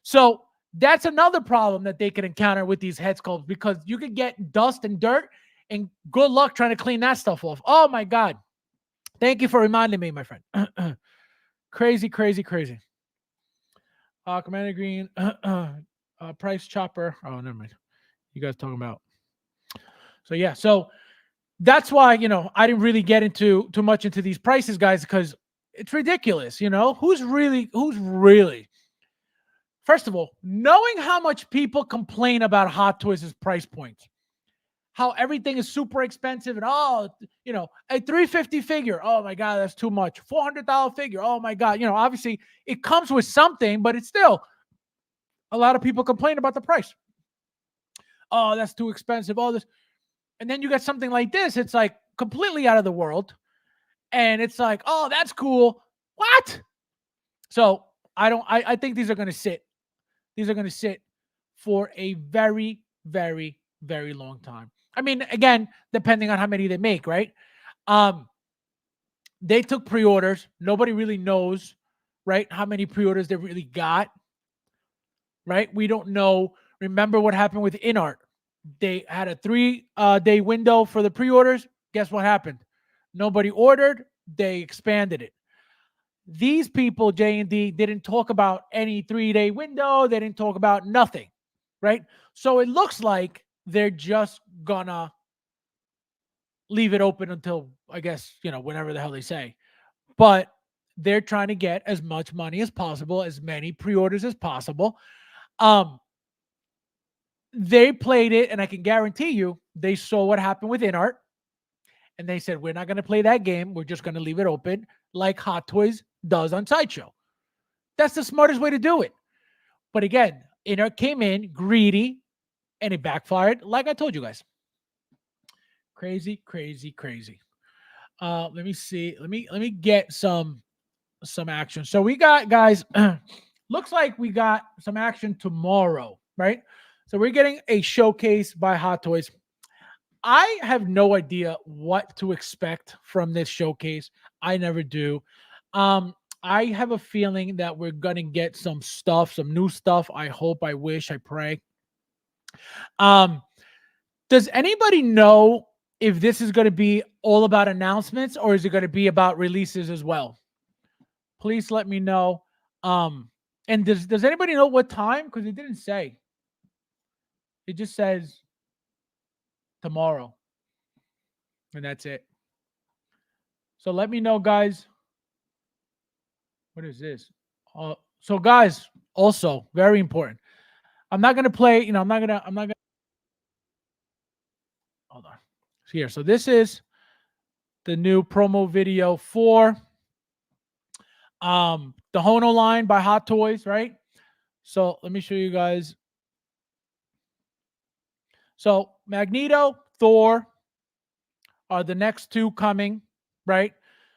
So that's another problem that they can encounter with these head sculpts because you could get dust and dirt and good luck trying to clean that stuff off. Oh my God. Thank you for reminding me, my friend. Crazy. Commander Green, Price Chopper. Oh, never mind. You guys talking about? So yeah, so that's why I didn't really get into too much into these prices, guys, because it's ridiculous. Who's really. First of all, knowing how much people complain about Hot Toys' price points, how everything is super expensive, and a 350 figure, oh my god, that's too much. $400 figure, oh my god. Obviously it comes with something, but it's still a lot of people complain about the price. Oh, that's too expensive. All this, and then you get something like this. It's like completely out of the world, and it's like, oh, that's cool. What? So I think these are going to sit. These are going to sit for a very, very, very long time. I mean, again, depending on how many they make, right? They took pre-orders. Nobody really knows, right, how many pre-orders they really got, right? We don't know. Remember what happened with InArt? They had a 3-day window for the pre-orders. Guess what happened? Nobody ordered. They expanded it. These people, J&D, didn't talk about any 3-day window. They didn't talk about nothing, right? So it looks like they're just gonna leave it open until, I guess, whenever the hell they say. But they're trying to get as much money as possible, as many pre-orders as possible. They played it, and I can guarantee you they saw what happened with InArt, and they said, we're not going to play that game. We're just going to leave it open like Hot Toys does on Sideshow. That's the smartest way to do it. But again, InArt came in greedy, and it backfired, like I told you guys. Crazy, crazy, crazy. Let me see. Let me get some action. So we got, guys, looks like we got some action tomorrow, right? So we're getting a showcase by Hot Toys. I have no idea what to expect from this showcase. I never do. I have a feeling that we're gonna get some stuff, some new stuff. I hope, I wish, I pray. Does anybody know if this is going to be all about announcements, or is it going to be about releases as well? Please let me know. And does anybody know what time? Because it didn't say. It just says tomorrow, and that's it. So let me know, guys. What is this? So guys, also very important. I'm not gonna play. I'm not gonna. Hold on. Here. So this is the new promo video for the Hono line by Hot Toys, right? So let me show you guys. So Magneto, Thor are the next two coming, right?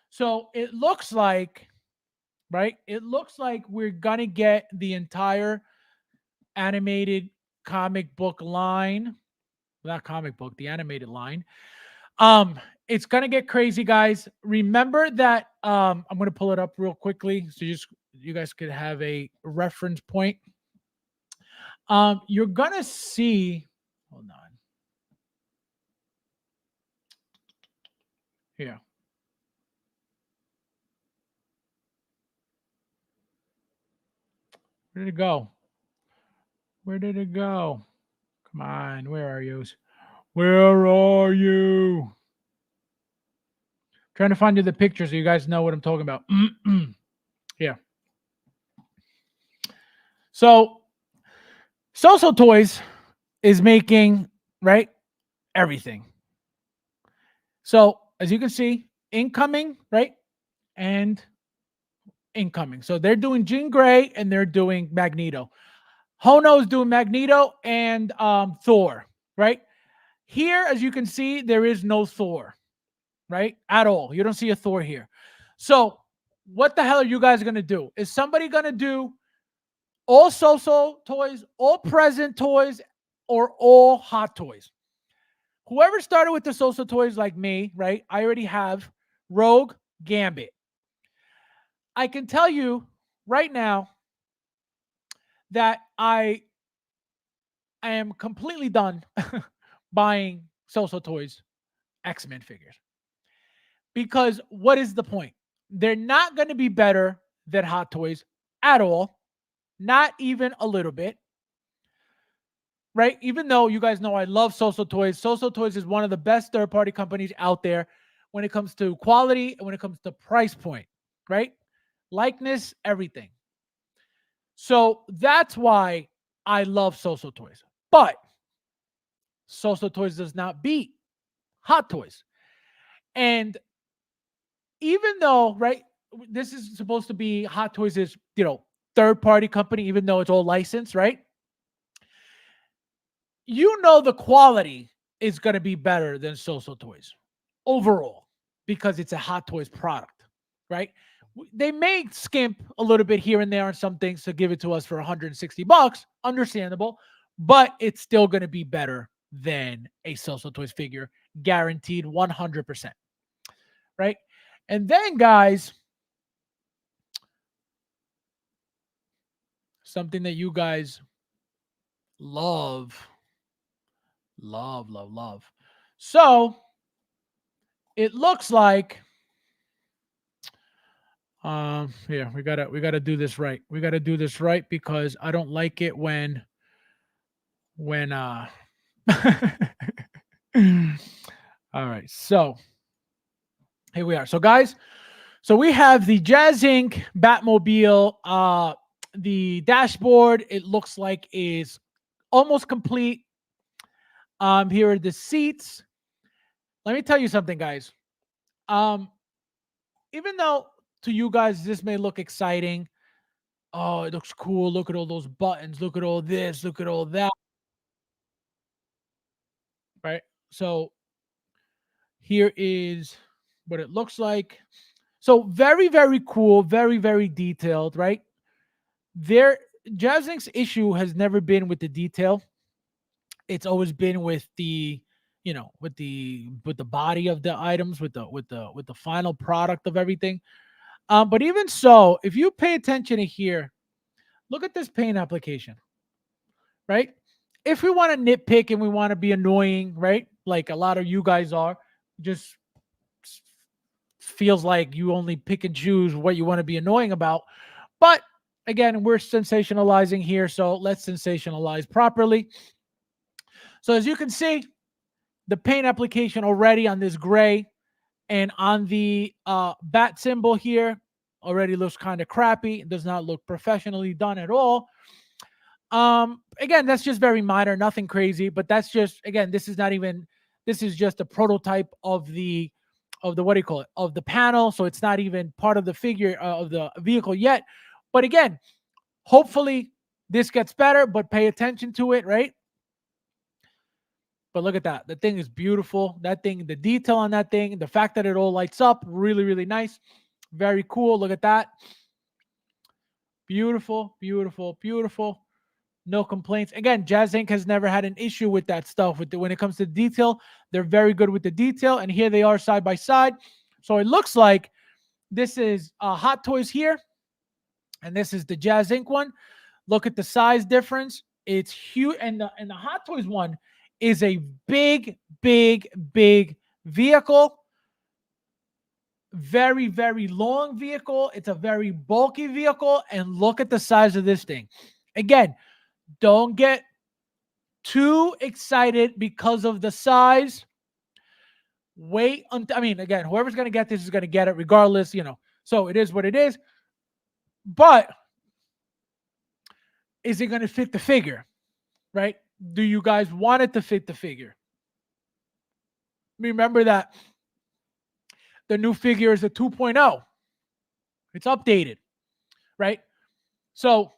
So it looks like, right? It looks like we're gonna get the entire animated comic book line. Not comic book, the animated line. It's gonna get crazy, guys. Remember that I'm gonna pull it up real quickly so you guys could have a reference point. You're gonna see, hold on. Here. Where did it go? Where did it go? Come on, where are you? Where are you? Trying to find you the picture so you guys know what I'm talking about. Yeah. So, Soso Toys is making, right, everything. So, as you can see, incoming, right, and incoming. So they're doing Jean Grey and they're doing Magneto. Hono's doing Magneto and Thor, right? Here, as you can see, there is no Thor, right? At all. You don't see a Thor here. So what the hell are you guys going to do? Is somebody going to do all Soso toys, all present toys, or all Hot Toys? Whoever started with the Soso toys like me, right? I already have Rogue, Gambit. I can tell you right now that I am completely done buying Soso Toys X-Men figures. Because what is the point? They're not going to be better than Hot Toys at all. Not even a little bit. right? Even though you guys know I love Social Toys, Social Toys is one of the best third-party companies out there when it comes to quality and when it comes to price point, right? Likeness, everything. So that's why I love Social Toys. But Social Toys does not beat Hot Toys. And even though, right, this is supposed to be Hot Toys is, third party company, even though it's all licensed, right? The quality is going to be better than Social Toys overall because it's a Hot Toys product, right? They may skimp a little bit here and there on some things to give it to us for $160, understandable, but it's still going to be better than a Social Toys figure, guaranteed 100%, right? And then, guys, something that you guys love. So it looks like here we gotta do this right. We gotta do this right because I don't like it when all right, so here we are. So guys, so we have the Jazz Inc. Batmobile. The dashboard, it looks like is almost complete. Here are the seats. Let me tell you something, guys. Even though to you guys this may look exciting, oh, it looks cool. Look at all those buttons. Look at all this. Look at all that. Right. So here is what it looks like. So very, very cool. Very, very detailed. Right. There, Jazznick's issue has never been with the detail. It's always been with the, with the body of the items, with the final product of everything. But even so, if you pay attention to here, look at this paint application, right? If we want to nitpick and we want to be annoying, right? Like a lot of you guys are, just feels like you only pick and choose what you want to be annoying about. But again, we're sensationalizing here, so let's sensationalize properly. So as you can see, the paint application already on this gray and on the bat symbol here already looks kind of crappy. It does not look professionally done at all. Again, that's just very minor, nothing crazy, but that's just, again, this is just a prototype of the what do you call it, of the panel. So it's not even part of the figure of the vehicle yet. But again, hopefully this gets better, but pay attention to it, right? But look at that. The thing is beautiful. That thing, the detail on that thing, the fact that it all lights up, really, really nice. Very cool. Look at that. Beautiful, beautiful, beautiful. No complaints. Again, Jazz Inc. has never had an issue with that stuff. When it comes to detail, they're very good with the detail. And here they are side by side. So it looks like this is Hot Toys here. And this is the Jazz Inc. one. Look at the size difference. It's huge. And the Hot Toys one is a big, big, big vehicle. Very, very long vehicle. It's a very bulky vehicle. And look at the size of this thing. Again, don't get too excited because of the size. Wait until, again, whoever's going to get this is going to get it regardless, So it is what it is. But is it going to fit the figure, right? Do you guys want it to fit the figure? Remember that the new figure is a 2.0. It's updated, right? So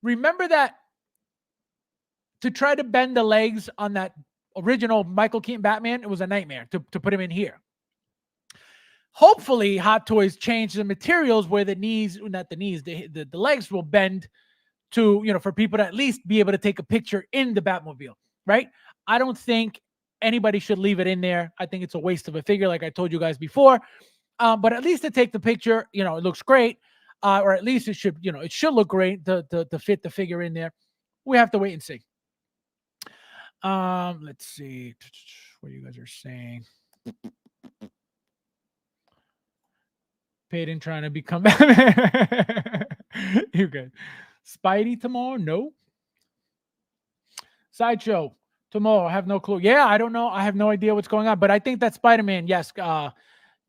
remember that to try to bend the legs on that original Michael Keaton Batman, it was a nightmare to put him in here. Hopefully, Hot Toys changed the materials where the legs will bend to, for people to at least be able to take a picture in the Batmobile, right? I don't think anybody should leave it in there. I think it's a waste of a figure, like I told you guys before. But at least to take the picture, it looks great. Or at least it should look great to fit the figure in there. We have to wait and see. Let's see what you guys are saying. Peyton trying to become Batman. You guys. Spidey tomorrow? No. Sideshow tomorrow. I have no clue. Yeah, I don't know. I have no idea what's going on. But I think that Spider-Man, yes,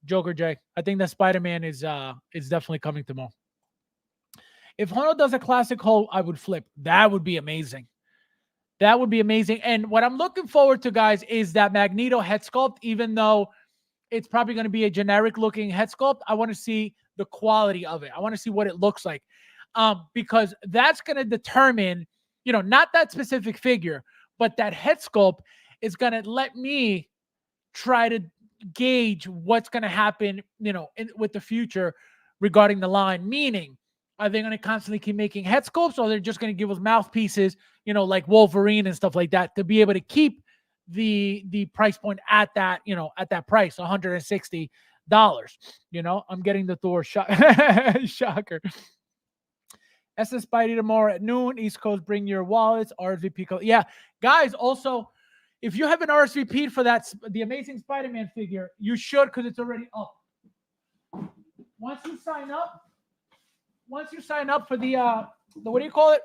Joker J. I think that Spider-Man is definitely coming tomorrow. If Hono does a classic hole, I would flip. That would be amazing. That would be amazing. And what I'm looking forward to, guys, is that Magneto head sculpt. Even though it's probably going to be a generic looking head sculpt, I want to see the quality of it. I want to see what it looks like, because that's going to determine, not that specific figure, but that head sculpt is going to let me try to gauge what's going to happen, with the future regarding the line. Meaning, are they going to constantly keep making head sculpts, or they're just going to give us mouthpieces, like Wolverine and stuff like that, to be able to keep the price point at that, at that price, $160. I'm getting the Thor shocker. SS Spidey tomorrow at noon. East Coast, bring your wallets. RSVP code. Yeah, guys. Also, if you haven't RSVP'd for the Amazing Spider-Man figure, you should, because it's already up. Once you sign up for the what do you call it?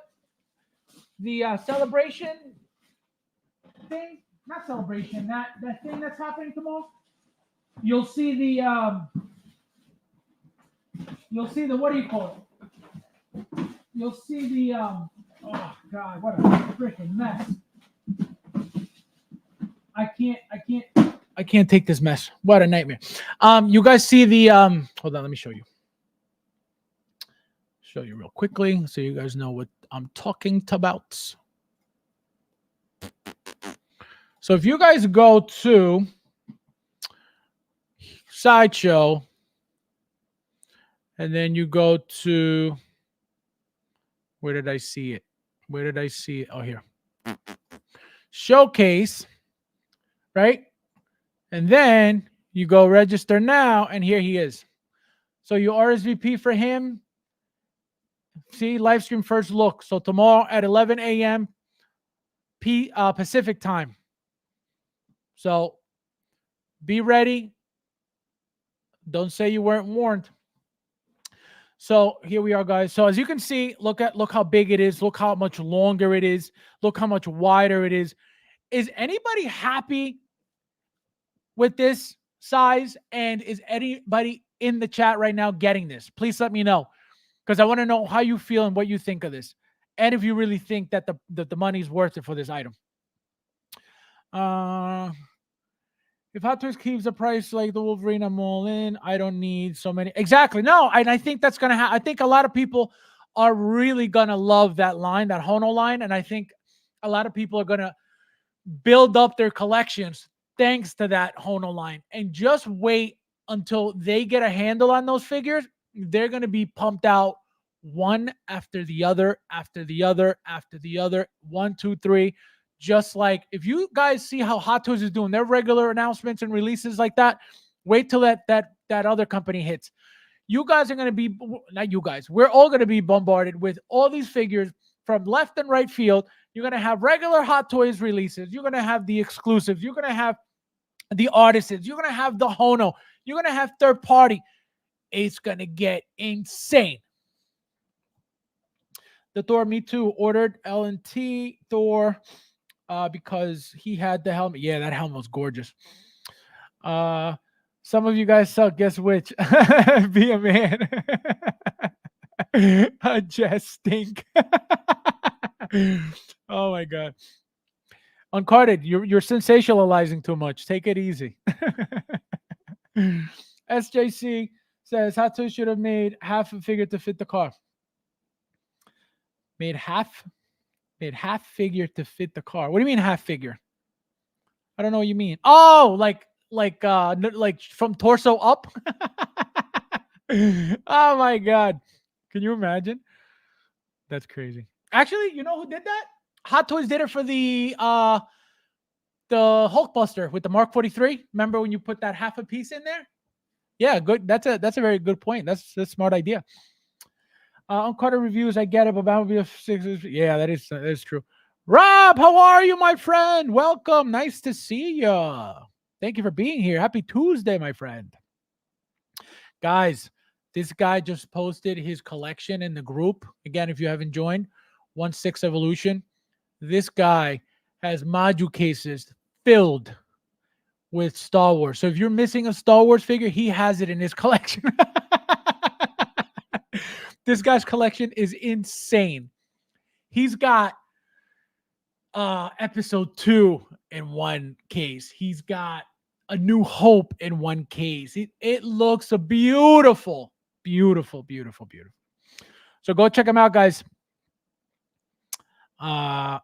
The celebration thing, not celebration, that thing that's happening tomorrow. You'll see the what do you call it? You'll see the oh God, what a freaking mess. I can't take this mess. What a nightmare. You guys see the hold on, let me show you. Show you real quickly so you guys know what I'm talking about. So if you guys go to Sideshow and then you go to, where did I see it? Oh, here. Showcase, right? And then you go register now, and here he is. So you RSVP for him. See, live stream first look. So tomorrow at 11 a.m. Pacific time. So be ready. Don't say you weren't warned. So here we are, guys. So as you can see, look how big it is. Look how much longer it is. Look how much wider it is. Is anybody happy with this size? And is anybody in the chat right now getting this? Please let me know, because I want to know how you feel and what you think of this, and if you really think that the money's worth it for this item. If Hot Toys keeps the price like the Wolverine, I'm all in. I don't need so many. Exactly. No, and I think that's gonna happen. I think a lot of people are really gonna love that line, that Hono line, and I think a lot of people are gonna build up their collections thanks to that Hono line. And just wait until they get a handle on those figures. They're gonna be pumped out one after the other, after the other, after the other. 1, 2, 3. Just like if you guys see how Hot Toys is doing their regular announcements and releases like that, wait till that other company hits. You guys are going to be, not you guys, we're all going to be bombarded with all these figures from left and right field. You're going to have regular Hot Toys releases. You're going to have the exclusives. You're going to have the artisans. You're going to have the Hono. You're going to have third party. It's going to get insane. The Thor, me too, ordered L&T Thor. Because he had the helmet. Yeah, that helmet was gorgeous. Some of you guys suck. Guess which? Be a man. Just stink. Oh my God. Uncarded, you're sensationalizing too much. Take it easy. SJC says Hot Toys should have made half a figure to fit the car. Made half figure to fit the car. What do you mean half figure? I don't know what you mean. Oh, like from torso up. Oh my God. Can you imagine? That's crazy. Actually, you know who did that? Hot Toys did it for the Hulkbuster with the Mark 43. Remember when you put that half a piece in there? Yeah, good. That's a very good point. That's a smart idea. On Carter reviews, I get it, but Batmobile 6 yeah, that is true. Rob, how are you, my friend? Welcome. Nice to see you. Thank you for being here. Happy Tuesday, my friend. Guys, this guy just posted his collection in the group. Again, if you haven't joined, 1/6 Evolution. This guy has module cases filled with Star Wars. So if you're missing a Star Wars figure, he has it in his collection. This guy's collection is insane. He's got episode 2 in one case. He's got A New Hope in one case. It looks a beautiful, beautiful, beautiful, beautiful. So go check him out, guys. Rob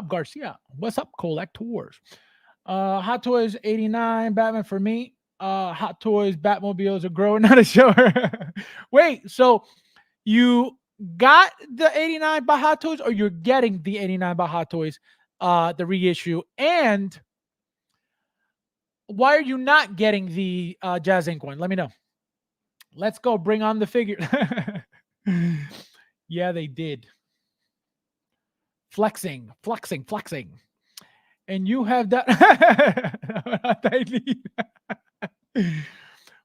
Garcia, what's up, collectors? Hot Toys 89, Batman for me. Hot Toys, Batmobiles are growing, not a shower. Wait, so you got the 89 by Hot Toys, or you're getting the 89 by Hot Toys, the reissue? And why are you not getting the Jazz Inc. one? Let me know. Let's go. Bring on the figure. Yeah, they did. Flexing. And you have that.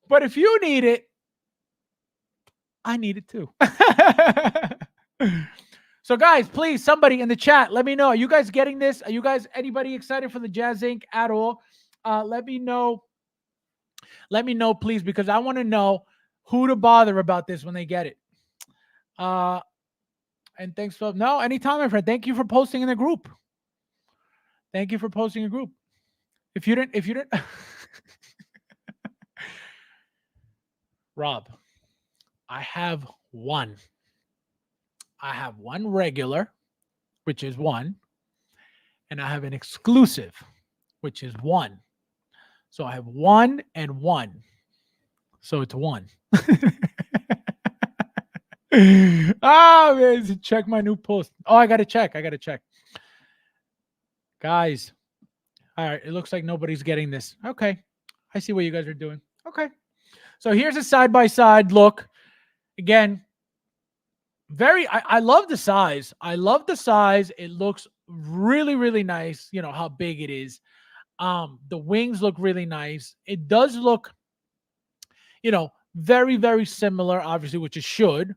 But if you need it, I need it too. So guys, please, somebody in the chat, let me know. Are you guys getting this? Are you guys, anybody excited for the Jazz Inc. at all? Let me know. Let me know, please, because I want to know who to bother about this when they get it. And thanks for no, anytime, my friend. Thank you for posting in the group. Thank you for posting a group. If you didn't, Rob, I have one. I have one regular, which is one, and I have an exclusive, which is one. So I have 1 and 1. So it's 1. Oh, man, check my new post. Oh, I got to check. Guys. All right. It looks like nobody's getting this. Okay. I see what you guys are doing. Okay. So here's a side-by-side look. Again, I love the size. It looks really, really nice. You know how big it is. The wings look really nice. It does look, very, very similar, obviously, which it should,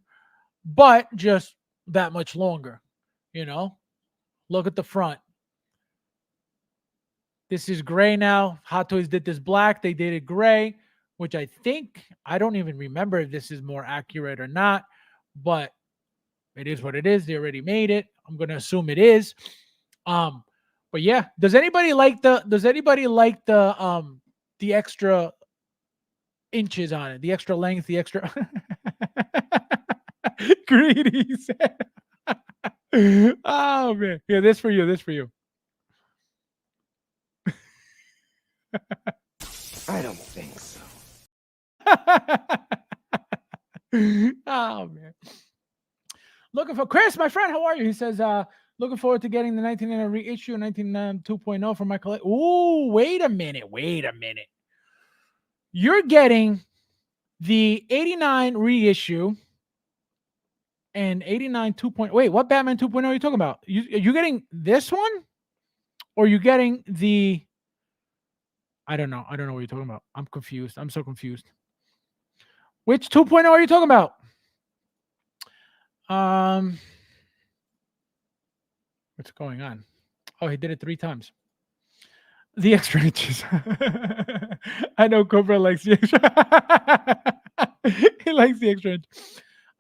but just that much longer. Look at the front. This is gray now. Hot Toys did this black. They did it gray, which I don't even remember if this is more accurate or not, but it is what it is. They already made it. I'm going to assume it is. But yeah, does anybody like the extra inches on it, the extra length, the extra greedy? Oh man. Yeah, this for you. I don't think so. Oh man. Looking for Chris, my friend. How are you? He says, looking forward to getting the 1999 reissue, 1992.0 from my collection. Ooh, wait a minute. You're getting the 89 reissue and 89 2.0. Wait, what Batman 2.0 are you talking about? Are you getting this one? Or are you getting the... I don't know what you're talking about. I'm confused. I'm so confused. Which 2.0 are you talking about? What's going on? Oh, he did it 3 times. The extra inches. I know Cobra likes the extra. He likes the extra inch.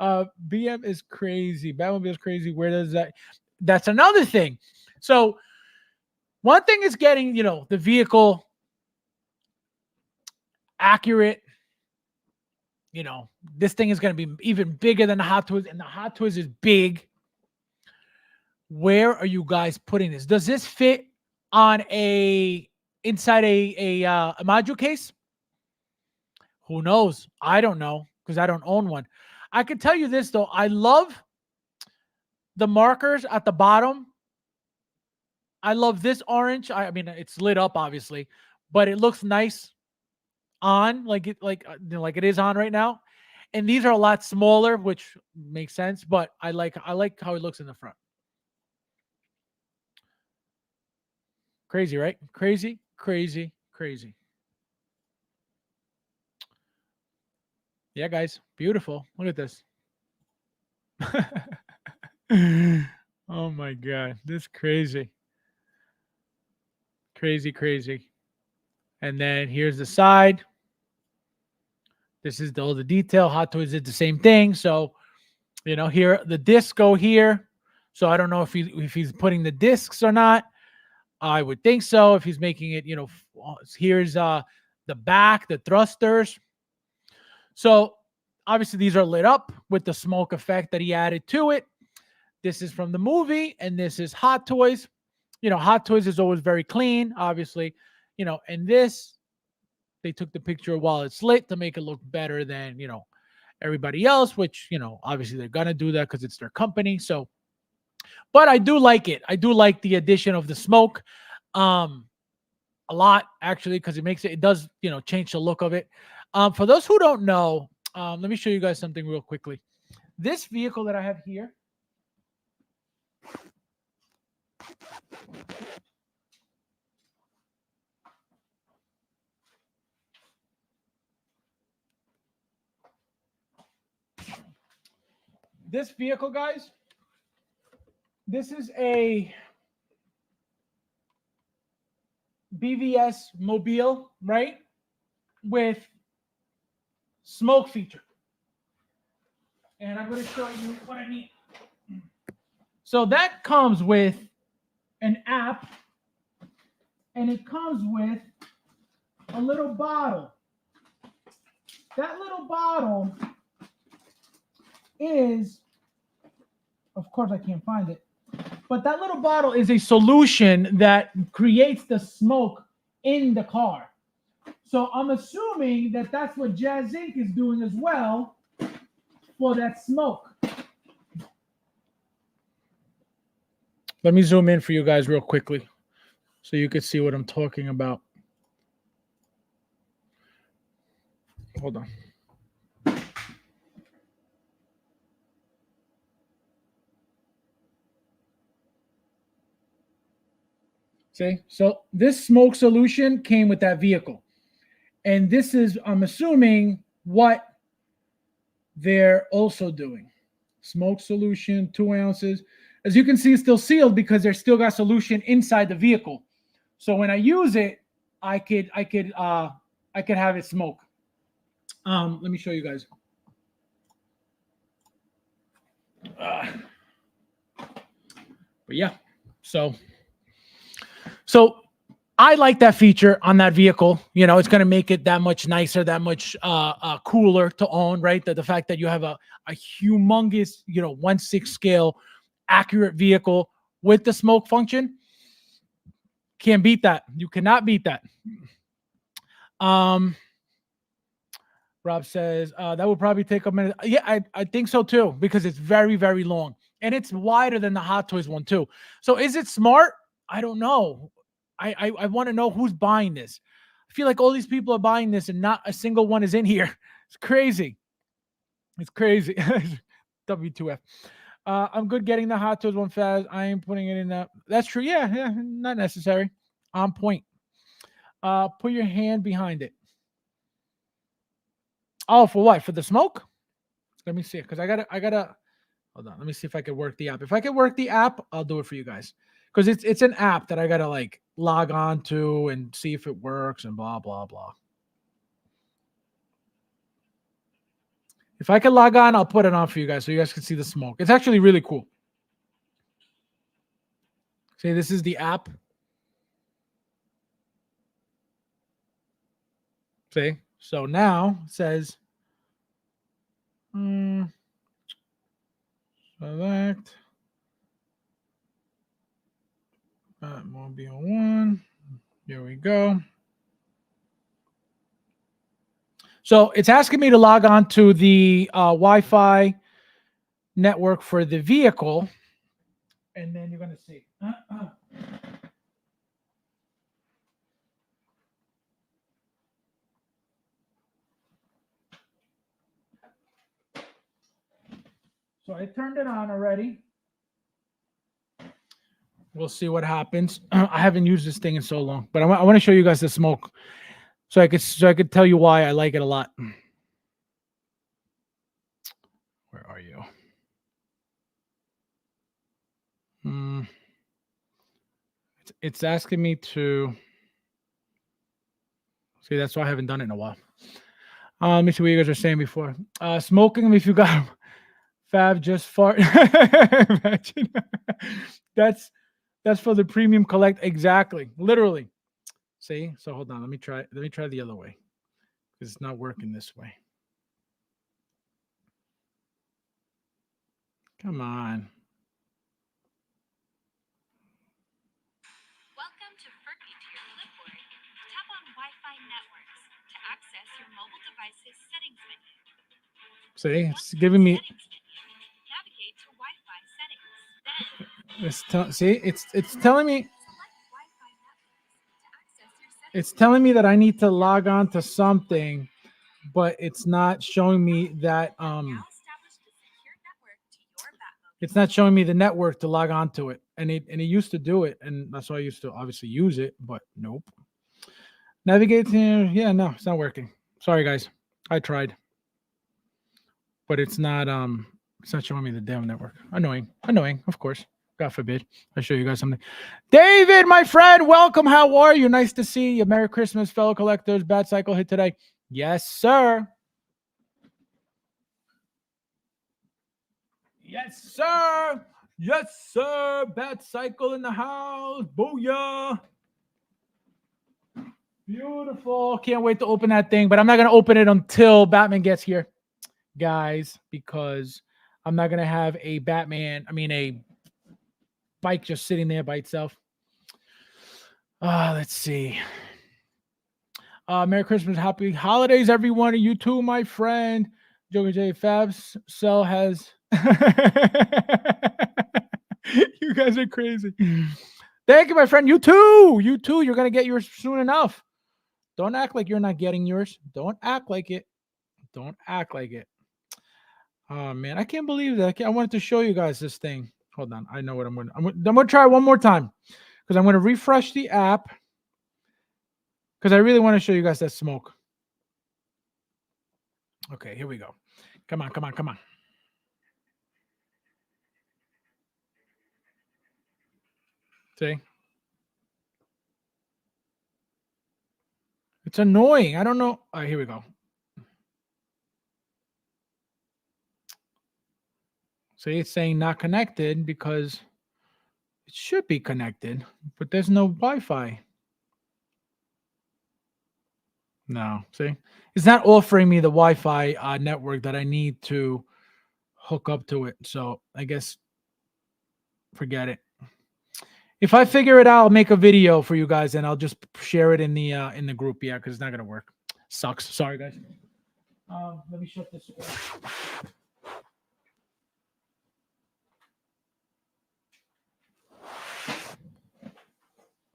BM is crazy. Batmobile is crazy. Where does that... That's another thing. So one thing is getting, the vehicle accurate. This thing is going to be even bigger than the Hot Toys, and the Hot Toys is big. Where are you guys putting this? Does this fit on inside a module case? Who knows? I don't know, because I don't own one. I can tell you this though. I love the markers at the bottom. I love this orange. I mean, it's lit up obviously, but it looks nice on like it is on right now. And these are a lot smaller, which makes sense, but I like how it looks in the front. Crazy, right? Crazy. Yeah, guys, beautiful. Look at this. Oh my god, this is crazy. Crazy, crazy. And then here's the side. This is all the detail. Hot Toys did the same thing. So, here the discs go here. So I don't know if he's putting the discs or not. I would think so. If he's making it, here's the back, the thrusters. So obviously these are lit up with the smoke effect that he added to it. This is from the movie, and this is Hot Toys. Hot Toys is always very clean, obviously. And this, they took the picture while it's lit to make it look better than, everybody else, which, obviously they're going to do that because it's their company. So, but I do like it. I do like the addition of the smoke a lot, actually, because it does, change the look of it. For those who don't know, let me show you guys something real quickly. This vehicle that I have here, guys, this is a BVS Mobile, right? With smoke feature. And I'm going to show you what I mean. So that comes with an app, and it comes with a little bottle. That little bottle is, of course, I can't find it, but that little bottle is a solution that creates the smoke in the car. So I'm assuming that that's what Jazz Inc. is doing as well for that smoke. Let me zoom in for you guys real quickly so you can see what I'm talking about. Hold on. See? So this smoke solution came with that vehicle. And this is, I'm assuming, what they're also doing. Smoke solution, 2 ounces. As you can see, it's still sealed because there's still got solution inside the vehicle. So when I use it, I could have it smoke. Let me show you guys. But yeah, so I like that feature on that vehicle. It's going to make it that much nicer, that much cooler to own, right? The fact that you have a humongous, 1/6 scale accurate vehicle with the smoke function. Can't beat that. You cannot beat that. Rob says that would probably take a minute. Yeah, I think so too, because it's very, very long. And it's wider than the Hot Toys one too. So is it smart? I don't know. I want to know who's buying this. I feel like all these people are buying this and not a single one is in here. It's crazy. It's crazy. W2F. I'm good getting the Hot Toys one fast. I ain't putting it in that. That's true. Yeah, not necessary. On point. Put your hand behind it. Oh, for what? For the smoke? Let me see. Because I gotta hold on. Let me see if I can work the app. If I can work the app, I'll do it for you guys. Because it's an app that I gotta like log on to and see if it works and blah blah blah. If I can log on, I'll put it on for you guys so you guys can see the smoke. It's actually really cool. See, this is the app. See? So now it says select Mobile 1. Here we go. So it's asking me to log on to the Wi-Fi network for the vehicle. And then you're going to see. So I turned it on already. We'll see what happens. I haven't used this thing in so long, but I want to show you guys the smoke, so I could tell you why I like it a lot. Where are you? It's asking me to see. That's why I haven't done it in a while. Let me see what you guys are saying before. Smoking if you got Fab just fart. Imagine. That's for the premium collect. Exactly. Literally. See? So hold on. Let me try the other way. Because it's not working this way. Come on. Welcome to Furky to your clipboard. Tap on Wi-Fi networks to access your mobile device's settings menu. See? Once It's in giving the me settings menu, navigate to Wi-Fi settings. Then see, it's telling me select Wi-Fi networks to access your settings. it's telling me that I need to log on to something, but it's not showing me that Now establish the secure network to your Batmobile. it's not showing me the network to log on to it. And it used to do it, and that's why I used to obviously use it, but nope. Navigate here. Yeah, no, it's not working. Sorry guys. I tried. But it's not showing me the damn network. Annoying, of course. God forbid. I'll show you guys something. David, my friend, welcome. How are you? Nice to see you. Merry Christmas, fellow collectors. Bat Cycle hit today. Yes, sir. Yes, sir. Yes, sir. Bat Cycle in the house. Booyah. Beautiful. Can't wait to open that thing, but I'm not going to open it until Batman gets here, guys, because I'm not going to have a bike just sitting there by itself. Let's see. Merry Christmas, happy holidays, everyone. You too, my friend. Joker J Fabs Cell has. You guys are crazy. Thank you, my friend. You too. You too. You're gonna get yours soon enough. Don't act like you're not getting yours. Don't act like it. Don't act like it. Oh man, I can't believe that. I wanted to show you guys this thing. Hold on. I know what I'm gonna try one more time because I'm gonna refresh the app because I really want to show you guys that smoke. Okay, here we go. Come on, come on, come on. See? It's annoying. I don't know. All right, here we go. See, it's saying not connected because it should be connected, but there's no Wi-Fi. No, see? It's not offering me the Wi-Fi network that I need to hook up to it. So I guess forget it. If I figure it out, I'll make a video for you guys and I'll just share it in the group. Yeah, because it's not gonna work. Sucks. Sorry, guys. Let me shut this off.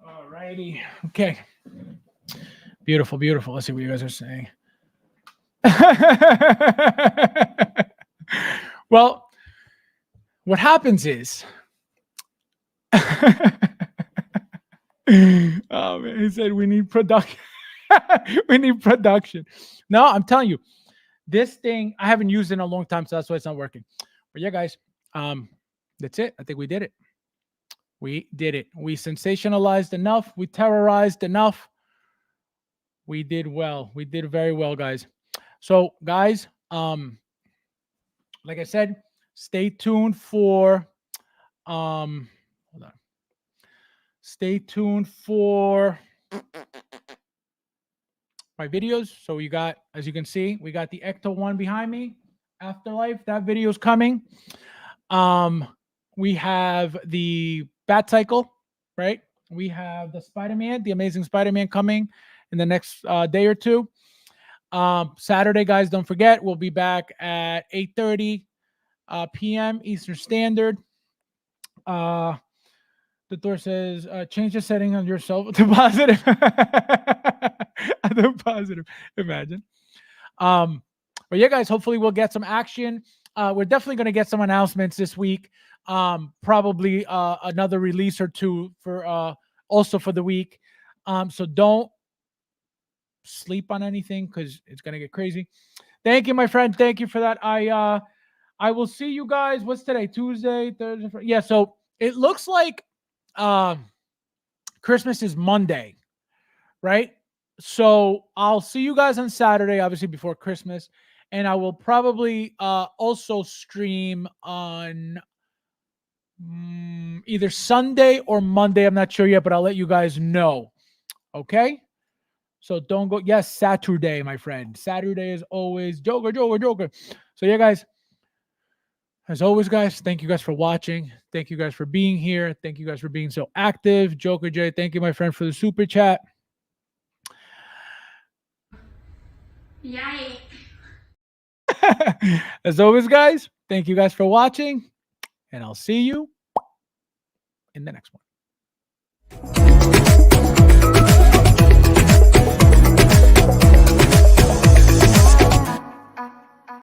All righty. Okay. Beautiful, beautiful. Let's see what you guys are saying. Well, what happens is oh man, he said we need production. We need production. No, I'm telling you, this thing I haven't used in a long time, so that's why it's not working. But yeah, guys, that's it. I think we did it. We did it. We sensationalized enough. We terrorized enough. We did well. We did very well, guys. So, guys, like I said, stay tuned for hold on. Stay tuned for my videos. So you got, as you can see, we got the Ecto one behind me. Afterlife, that video is coming. We have the Bat Cycle, right? We have the Spider-Man, the Amazing Spider-Man coming in the next day or two. Saturday, guys, don't forget, we'll be back at 8:30 p.m. Eastern Standard. The door says, change the setting on yourself to positive. To positive. Imagine. But yeah, guys, hopefully we'll get some action. We're definitely going to get some announcements this week. Probably another release or two for also for the week. So don't sleep on anything because it's going to get crazy. Thank you, my friend. Thank you for that. I will see you guys. What's today? Tuesday, Thursday. Yeah. So it looks like Christmas is Monday, right? So I'll see you guys on Saturday, obviously before Christmas, and I will probably also stream on either Sunday or Monday. I'm not sure yet, but I'll let you guys know. Okay. So don't go. Yes, Saturday, my friend. Saturday is always Joker. So yeah, guys. As always, guys, thank you guys for watching. Thank you guys for being here. Thank you guys for being so active. Joker J, thank you, my friend, for the super chat. Yay. As always, guys, thank you guys for watching, and I'll see you in the next one.